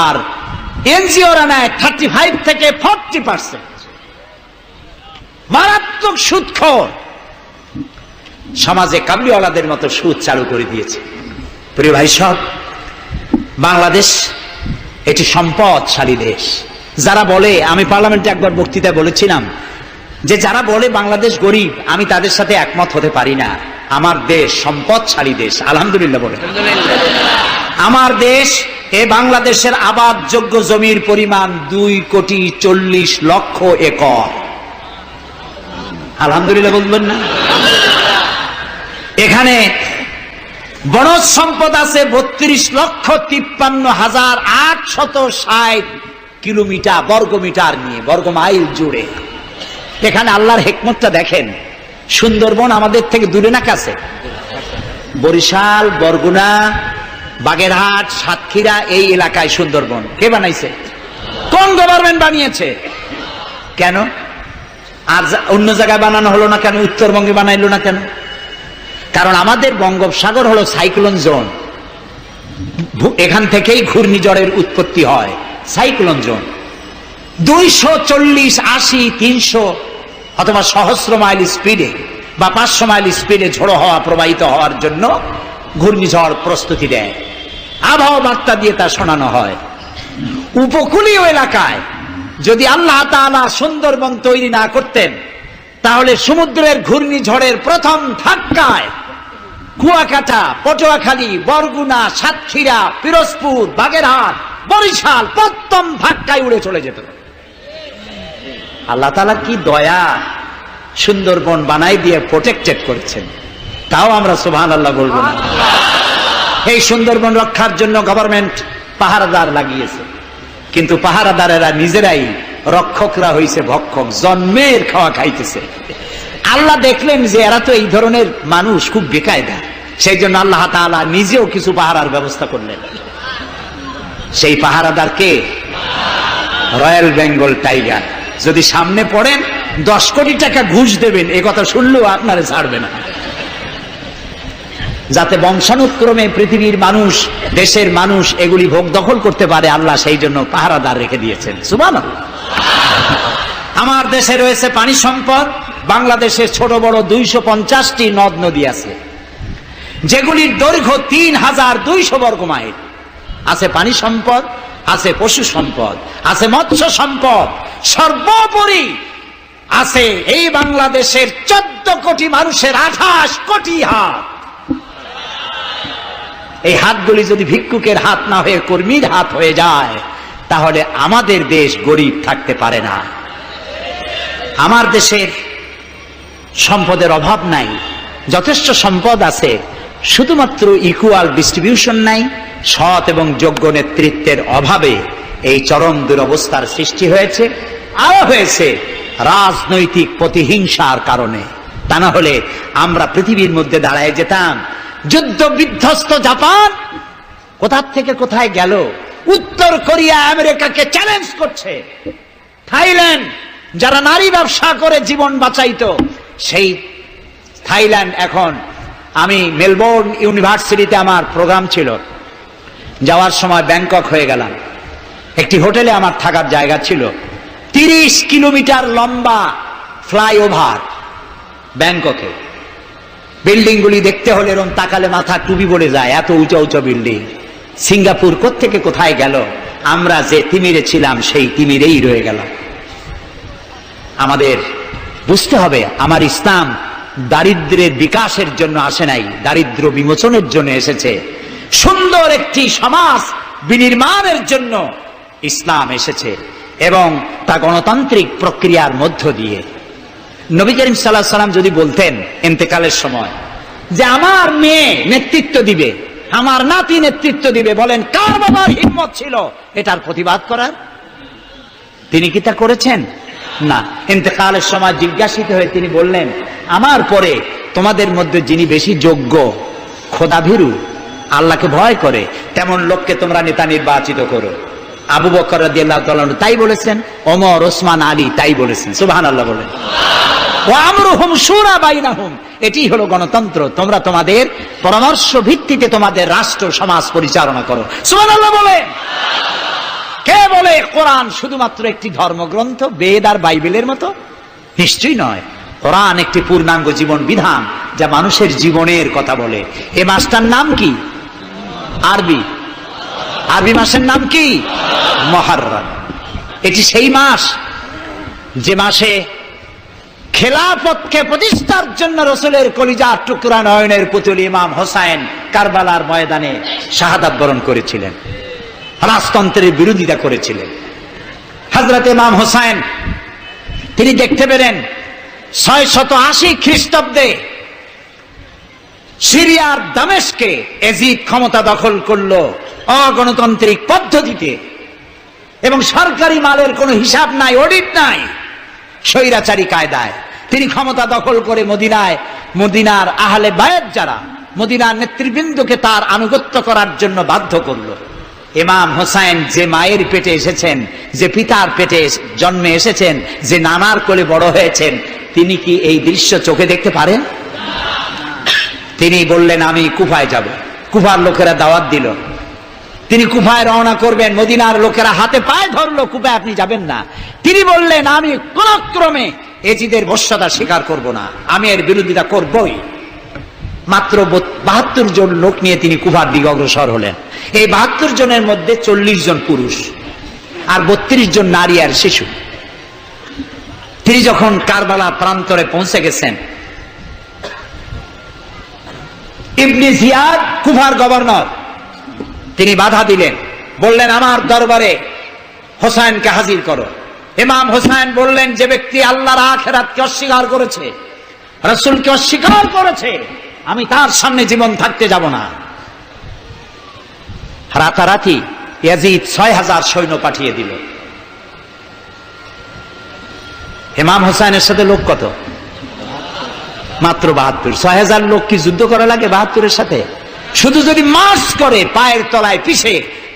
আর এনজিওরা নেয় 35 থেকে 40%। মারাত্মক সুদখোর। সমাজে কাবলিওয়ালাদের মতো সুদ চালু করে দিয়েছে। প্রিয় ভাই সব, বাংলাদেশ এটি সম্পদশালী দেশ। যারা বলে, আমি পার্লামেন্টে একবার বক্তৃতায় বলেছিলাম যে যারা বলে বাংলাদেশ গরিব, আমি তাদের সাথে একমত হতে পারি না। আমার দেশ সম্পদশালী দেশ, আলহামদুলিল্লাহ বলে। আমার দেশ, এ বাংলাদেশের আবাদযোগ্য জমির পরিমাণ 2,40,00,000 একর। আলহামদুলিল্লাহ বলবেন না? এখানে বনজ সম্পদ আছে 32,53,860 কিলোমিটার বর্গমিটার নিয়ে, বর্গমাইল জুড়ে। এখানে আল্লাহর হিকমতটা দেখেন। সুন্দরবন আমাদের থেকে দূরে না কাছে? বরিশাল, বরগুনা, বাগেরহাট, সাতক্ষীরা, এই এলাকায় সুন্দরবন কে বানাইছে? কোন গভর্নমেন্ট বানিয়েছে? কেন আর অন্য জায়গায় বানানো হলো না কেন? উত্তরবঙ্গে বানাইলো না কেন? কারণ আমাদের বঙ্গোপসাগর হলো সাইক্লোন জোন, এখান থেকেই ঘূর্ণিঝড়ের উৎপত্তি হয়। সাইক্লোন জোন 240, 80, 300 অথবা সহস্র মাইল স্পিডে বা 500 মাইল স্পিডে ঝোড়ো হওয়া প্রবাহিত হওয়ার জন্য ঘূর্ণিঝড় প্রস্তুতি দেয়। আবহাওয়া বার্তা দিয়ে তা শোনানো হয়। উপকূলীয় এলাকায় যদি আল্লাহ তাআলা সুন্দরবন তৈরি না করতেন, তাহলে সমুদ্রের ঘূর্ণিঝড়ের প্রথম ধাক্কায় কুয়াকাটা, পটুয়াখালী, বরগুনা, সাতক্ষীরা, পিরোজপুর, বাগেরহাট, বরিশাল প্রথম ধাক্কায় উড়ে চলে যেত। আল্লাহ তাআলা কি দয়া, সুন্দরবন বানাই দিয়ে প্রোটেক্টেড করেছেন। তাও আমরা সুবহানাল্লাহ বলবো না। এই সুন্দরবন রক্ষার জন্য গভর্নমেন্ট পাহারাদার লাগিয়েছে, কিন্তু পাহারাদারেরা নিজেরাই রক্ষকরা হইছে ভক্ষক, জন্মের খাওয়া খাইতেছে। আল্লাহ দেখলেন যে এরা তো এই ধরনের মানুষ খুব বেকায়দা, সেই জন্য আল্লাহ তাআলা নিজেও কিছু পাহারার ব্যবস্থা করলেন। সেই পাহারাদার কে? Royal Bengal tiger. যদি সামনে পড়েন 10 কোটি টাকা ঘুষ দেবেন, এ কথা শুনলেও আপনারে ছাড়বে না। যাতে বংশানুক্রমে পৃথিবীর মানুষ, দেশের মানুষ এগুলি ভোগ দখল করতে পারে, আল্লাহ সেই জন্য পাহারাদার রেখে দিয়েছেন। সুবহানাল্লাহ। আমার দেশে রয়েছে পানি সম্পদ। বাংলাদেশের ছোট বড় 250টি নদ নদী আছে, যেগুলির দৈর্ঘ্য 3200 বর্গ মাইল। আছে পানি সম্পদ, আছে পশু সম্পদ, আছে মৎস্য সম্পদ, সর্বোপরি আছে এই বাংলাদেশের 14 কোটি মানুষের 28 কোটি হাত। এই হাতগুলি যদি ভিক্ষুকের হাত না হয়ে কর্মীর হাত হয়ে যায়, তাহলে আমাদের দেশ গরিব থাকতে পারে না। আমার দেশের সম্পদের অভাব নাই, যথেষ্ট সম্পদ আছে, শুধুমাত্র ইকুয়াল ডিস্ট্রিবিউশন নাই। সৎ এবং যোগ্য নেতৃত্বের অভাবে এই চরম দুরবস্থার সৃষ্টি হয়েছে। আরো হয়েছে রাজনৈতিক প্রতিহিংসার কারণে। তা না হলে আমরা পৃথিবীর মধ্যে দাঁড়ায় যেতাম। যুদ্ধ বিধ্বস্ত জাপান কোথা থেকে কোথায় গেল? উত্তর কোরিয়া আমেরিকাকে চ্যালেঞ্জ করছে। থাইল্যান্ড, যারা নারী ব্যবসা করে জীবন বাঁচাইতো, সেই থাইল্যান্ড এখন, আমি মেলবোর্ন ইউনিভার্সিটিতে আমার প্রোগ্রাম ছিল, যাওয়ার সময় ব্যাংকক হয়ে গেলাম। একটি হোটেলে আমার থাকার জায়গা ছিল। 30 কিলোমিটার লম্বা ফ্লাইওভার ব্যাংককে। বিল্ডিং গুলি দেখতে হলে এরকম তাকালে মাথা টুপি পড়ে যায়, এত উঁচা উঁচা বিল্ডিং। সিঙ্গাপুর কোত্থেকে কোথায় গেল? আমরা যে তিমিরে ছিলাম সেই তিমিরেই রয়ে গেলাম। আমাদের বুঝতে হবে, আমার ইসলাম দারিদ্র্যের বিকাশের জন্য আসে নাই, দারিদ্র বিমোচনের জন্য এসেছে। সুন্দর একটি সমাজ বিনির্মাণের জন্য ইসলাম এসেছে, এবং তা গণতান্ত্রিক প্রক্রিয়ার মধ্য দিয়ে। নবী করিম সাল্লাল্লাহু আলাইহি ওয়াসাল্লাম যদি বলতেন ইন্তেকালের সময় যে আমার মেয়ে নেতৃত্ব দিবে, আমার নাতি নেতৃত্ব দিবে, বলেন কার বাবার হিম্মত ছিল এটার প্রতিবাদ করার? তিনি কি তা করেছেন? না। ইন্তেকালের সময় জিজ্ঞাসিত হয়ে তিনি বললেন, আমার পরে তোমাদের মধ্যে যিনি বেশি যোগ্য, খোদাভীরু, আল্লাহকে ভয় করে, তেমন লোককে তোমরা নেতা নির্বাচিত করো। আবু বকর রাদিয়াল্লাহু তাআলা তাই বলেছেন, ওমর, ওসমান, আলী তাই বলেছেন। সুবহানাল্লাহ বলেন। ওয়া আমরুহুম শুরা বাইনাহুম, এটি হলো গণতন্ত্র। তোমরা তোমাদের পরামর্শ ভিত্তিতে তোমাদের রাষ্ট্র সমাজ পরিচালনা করো। সুবহানাল্লাহ বলেন। কে বলে কোরআন শুধুমাত্র একটি ধর্মগ্রন্থ, বেদ আর বাইবেলের মতো? নিশ্চয়ই নয়। কোরআন একটি পূর্ণাঙ্গ জীবন বিধান, যা মানুষের জীবনের কথা বলে। এ মাসটার নাম কি? আরবি মাসের নাম কি? মুহররম। এটি সেই মাস যে মাসে খেলাফতকে প্রতিষ্ঠার জন্য রাসূলের কলিজার টুকরা নয়নের পুতুল ইমাম হোসাইন কারবালার ময়দানে শাহাদাত বরণ করেছিলেন, রাজতন্ত্রের বিরোধিতা করেছিলেন। হযরত ইমাম হোসাইন তিনি দেখতে পেলেন 680 খ্রিস্টাব্দে সিরিয়ার দামেস্কে এজিদ ক্ষমতা দখল করলো অগণতান্ত্রিক পদ্ধতিতে, এবং সরকারি মালের কোনো হিসাব নাই, অডিট নাই, স্বৈরাচারী কায়দায় তিনি ক্ষমতা দখল করে মদিনার আহলে বায়াত যারা মদিনার নেতৃবৃন্দকে তার আনুগত্য করার জন্য বাধ্য করলো। ইমাম হোসাইন যে মায়ের পেটে এসেছেন, যে পিতার পেটে জন্মে এসেছেন, যে নানার কোলে বড় হয়েছেন, তিনি কি এই দৃশ্য চোখে দেখতে পারেন? তিনি বললেন, আমি কুফায় যাব। কুফার লোকেরা দাওয়াত দিল, তিনি কুফায় রওনা করবেন। মদিনার লোকেরা হাতে পায়ে ধরলো, কুফায় আপনি যাবেন না। তিনি বললেন, আমি কোন ক্রমে এজিদের বশ্যতা স্বীকার করব না, আমি এর বিরোধিতা করবই। মাত্র 72 জন লোক নিয়ে তিনি কুফার দিকে অগ্রসর হলেন। এই 72 জনের মধ্যে 40 জন পুরুষ আর 32 জন নারী আর শিশু। তিনি যখন কারবালা প্রান্তরে পৌঁছে গেছেন, ইবনে জিয়াদ কুফার গভর্নর, তিনি বাধা দিলেন, বললেন, আমার দরবারে হোসাইনকে হাজির করো। ইমাম হোসাইন বললেন, যে ব্যক্তি আল্লাহর আখিরাতকে অস্বীকার করেছে, রাসূলকে অস্বীকার করেছে, আমি তার সামনে জীবন থাকতে যাব না। রাতারাতি ইয়াজিদ 6000 সৈন্য পাঠিয়ে দিল। ইমাম হোসাইনের সাথে লোক কত? মাত্র 72। 6000 লোক কি যুদ্ধ করা লাগে 72-এর সাথে? শুধু যদি মার্চ করে পায়ের তলায় পিছে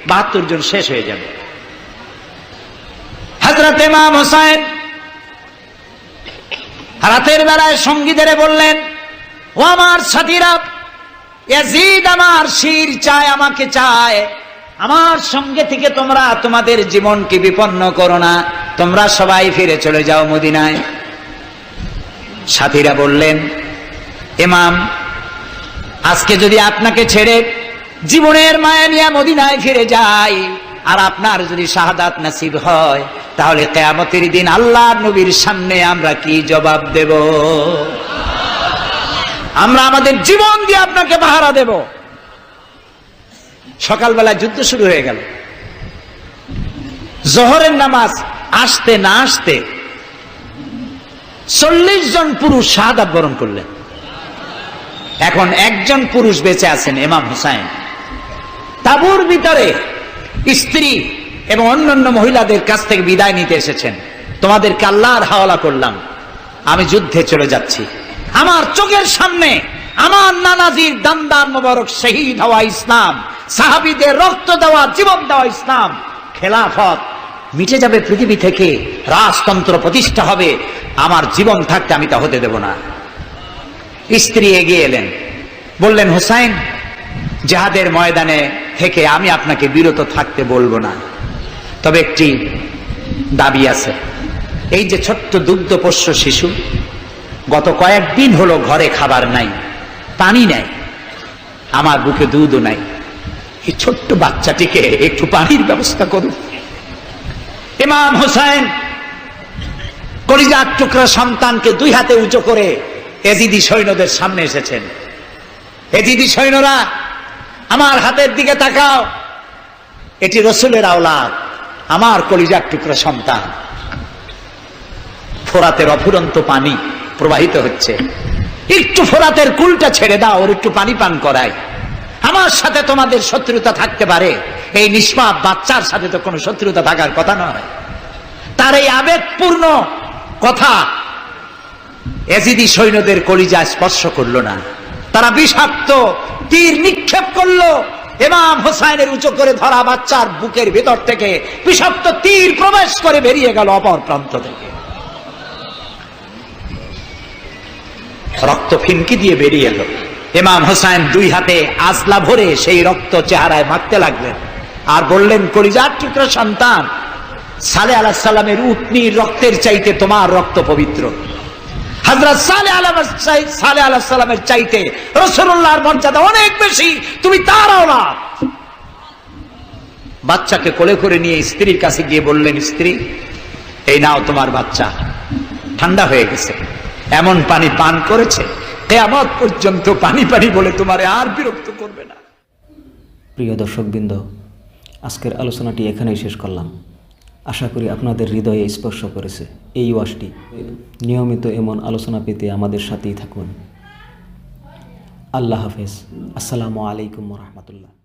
72 জন শেষ হয়ে যাবে। হযরত ইমাম হোসেন রাতের বেলায় সঙ্গীদের বললেন, ও আমার সাথীরা, ইয়াজিদ আমার শির চায়, আমাকে চায়, আমার সঙ্গে থেকে তোমরা তোমাদের জীবনকে বিপন্ন করো না, তোমরা সবাই ফিরে চলে যাও মদিনায়। সাথীরা বললেন, ইমাম, আজকে যদি আপনাকে ছেড়ে জীবনের মায়া নিয়ে মদিনায় ফিরে যাই, আর আপনার যদি শাহাদাত নসিব হয়, তাহলে কিয়ামতের দিন আল্লাহর নবীর সামনে আমরা কি জবাব দেব? আমরা আমাদের জীবন দিয়ে আপনাকে পাহারা দেব। সকালবেলা যুদ্ধ শুরু হয়ে গেল। জোহরের নামাজ আসতে না আসতে 40 জন পুরুষ শাহাদাত বরণ করলেন। এখন একজন পুরুষ বেঁচে আছেন, ইমাম হুসাইন। তাঁবুর ভিতরে স্ত্রী এবং অন্যান্য মহিলাদের কাছ থেকে বিদায় নিতে এসেছেন। তোমাদেরকে আল্লাহর হাওয়ালা করলাম, আমি যুদ্ধে চলে যাচ্ছি। আমার চোখের সামনে আমার নানাজির দান্দার মোবারক শহীদ হওয়া ইসলাম, সাহাবীদের রক্ত দেওয়া, জীবন দেওয়া ইসলাম, খেলাফত মিটে যাবে পৃথিবী থেকে, রাজতন্ত্র প্রতিষ্ঠা হবে। আমার জীবন থাকতে আমি তা হতে দেব না। স্ত্রী এগিয়ে এলেন, বললেন, হুসাইন, জিহাদের ময়দানে থেকে আমি আপনাকে বিরত থাকতে বলবো না, তবে একটি দাবি আছে। এই যে ছোট্ট দুগ্ধপোষ্য শিশু, গত কয়েকদিন হলো ঘরে খাবার নাই, পানি নাই, আমার বুকে দুধও নাই, এই ছোট্ট বাচ্চাটিকে একটু পানির ব্যবস্থা করুন। ইমাম হুসাইন কলিজার টুকরা সন্তানকে 2 হাতে উঁচু করে এজিদি সৈন্যদের সামনে এসেছেন। এজিদি সৈন্যরা, আমার হাতের দিকে তাকাও, এটি রসুলের আওলাদ, আমার কলিজার টুকরা সন্তান। ফোরাতের অফুরন্ত পানি প্রবাহিত হচ্ছে, একটু ফোরাতের কুলটা ছেড়ে দাও, ওর একটু পানি পান করায়। আমার সাথে তোমাদের শত্রুতা থাকতে পারে, এই নিষ্পাপ বাচ্চার সাথে তো কোনো শত্রুতা থাকার কথা নয়। তার এই আবেগপূর্ণ কথা এজিদি সৈন্যদের কলিজা স্পর্শ করলো না। তারা বিষাক্ত তীর নিক্ষেপ করলো। ইমাম হোসাইনের উঁচু করে ধরা বাচ্চার বুকের ভেতর থেকে বিষাক্ত তীর প্রবেশ করে বেরিয়ে গেল অপর প্রান্ত থেকে, রক্ত ফিনকি দিয়ে বেরিয়ে এলো। ইমাম হোসাইন 2 হাতে আজলা ভরে সেই রক্ত চেহারায় মাখতে লাগলেন, আর বললেন, কলিজার টুকরা সন্তান, সালেহ আলাইহিস সালামের উটনির রক্তের চাইতে তোমার রক্ত পবিত্র। হযরত সালেহ আলাইহিস সালামের চাইতে রাসূলুল্লাহর মর্যাদা অনেক বেশি, তুমি তার আওলাদ। বাচ্চাকে কোলে করে নিয়ে স্ত্রীর কাছে গিয়ে বললেন, স্ত্রী, এই নাও তোমার বাচ্চা, ঠান্ডা হয়ে গেছে, এমন পানি পান করেছে, কিয়ামত পর্যন্ত পানি পানি বলে তোমারে আর বিরক্ত করবে না। প্রিয় দর্শকবৃন্দ, আজকের আলোচনাটি এখানেই শেষ করলাম। আশা করি আপনাদের হৃদয়ে স্পর্শ করেছে এই ওয়াজটি। নিয়মিত এমন আলোচনা পেতে আমাদের সাথেই থাকুন। আল্লাহ হাফেজ। আসসালামু আলাইকুম ওয়া রাহমাতুল্লাহ।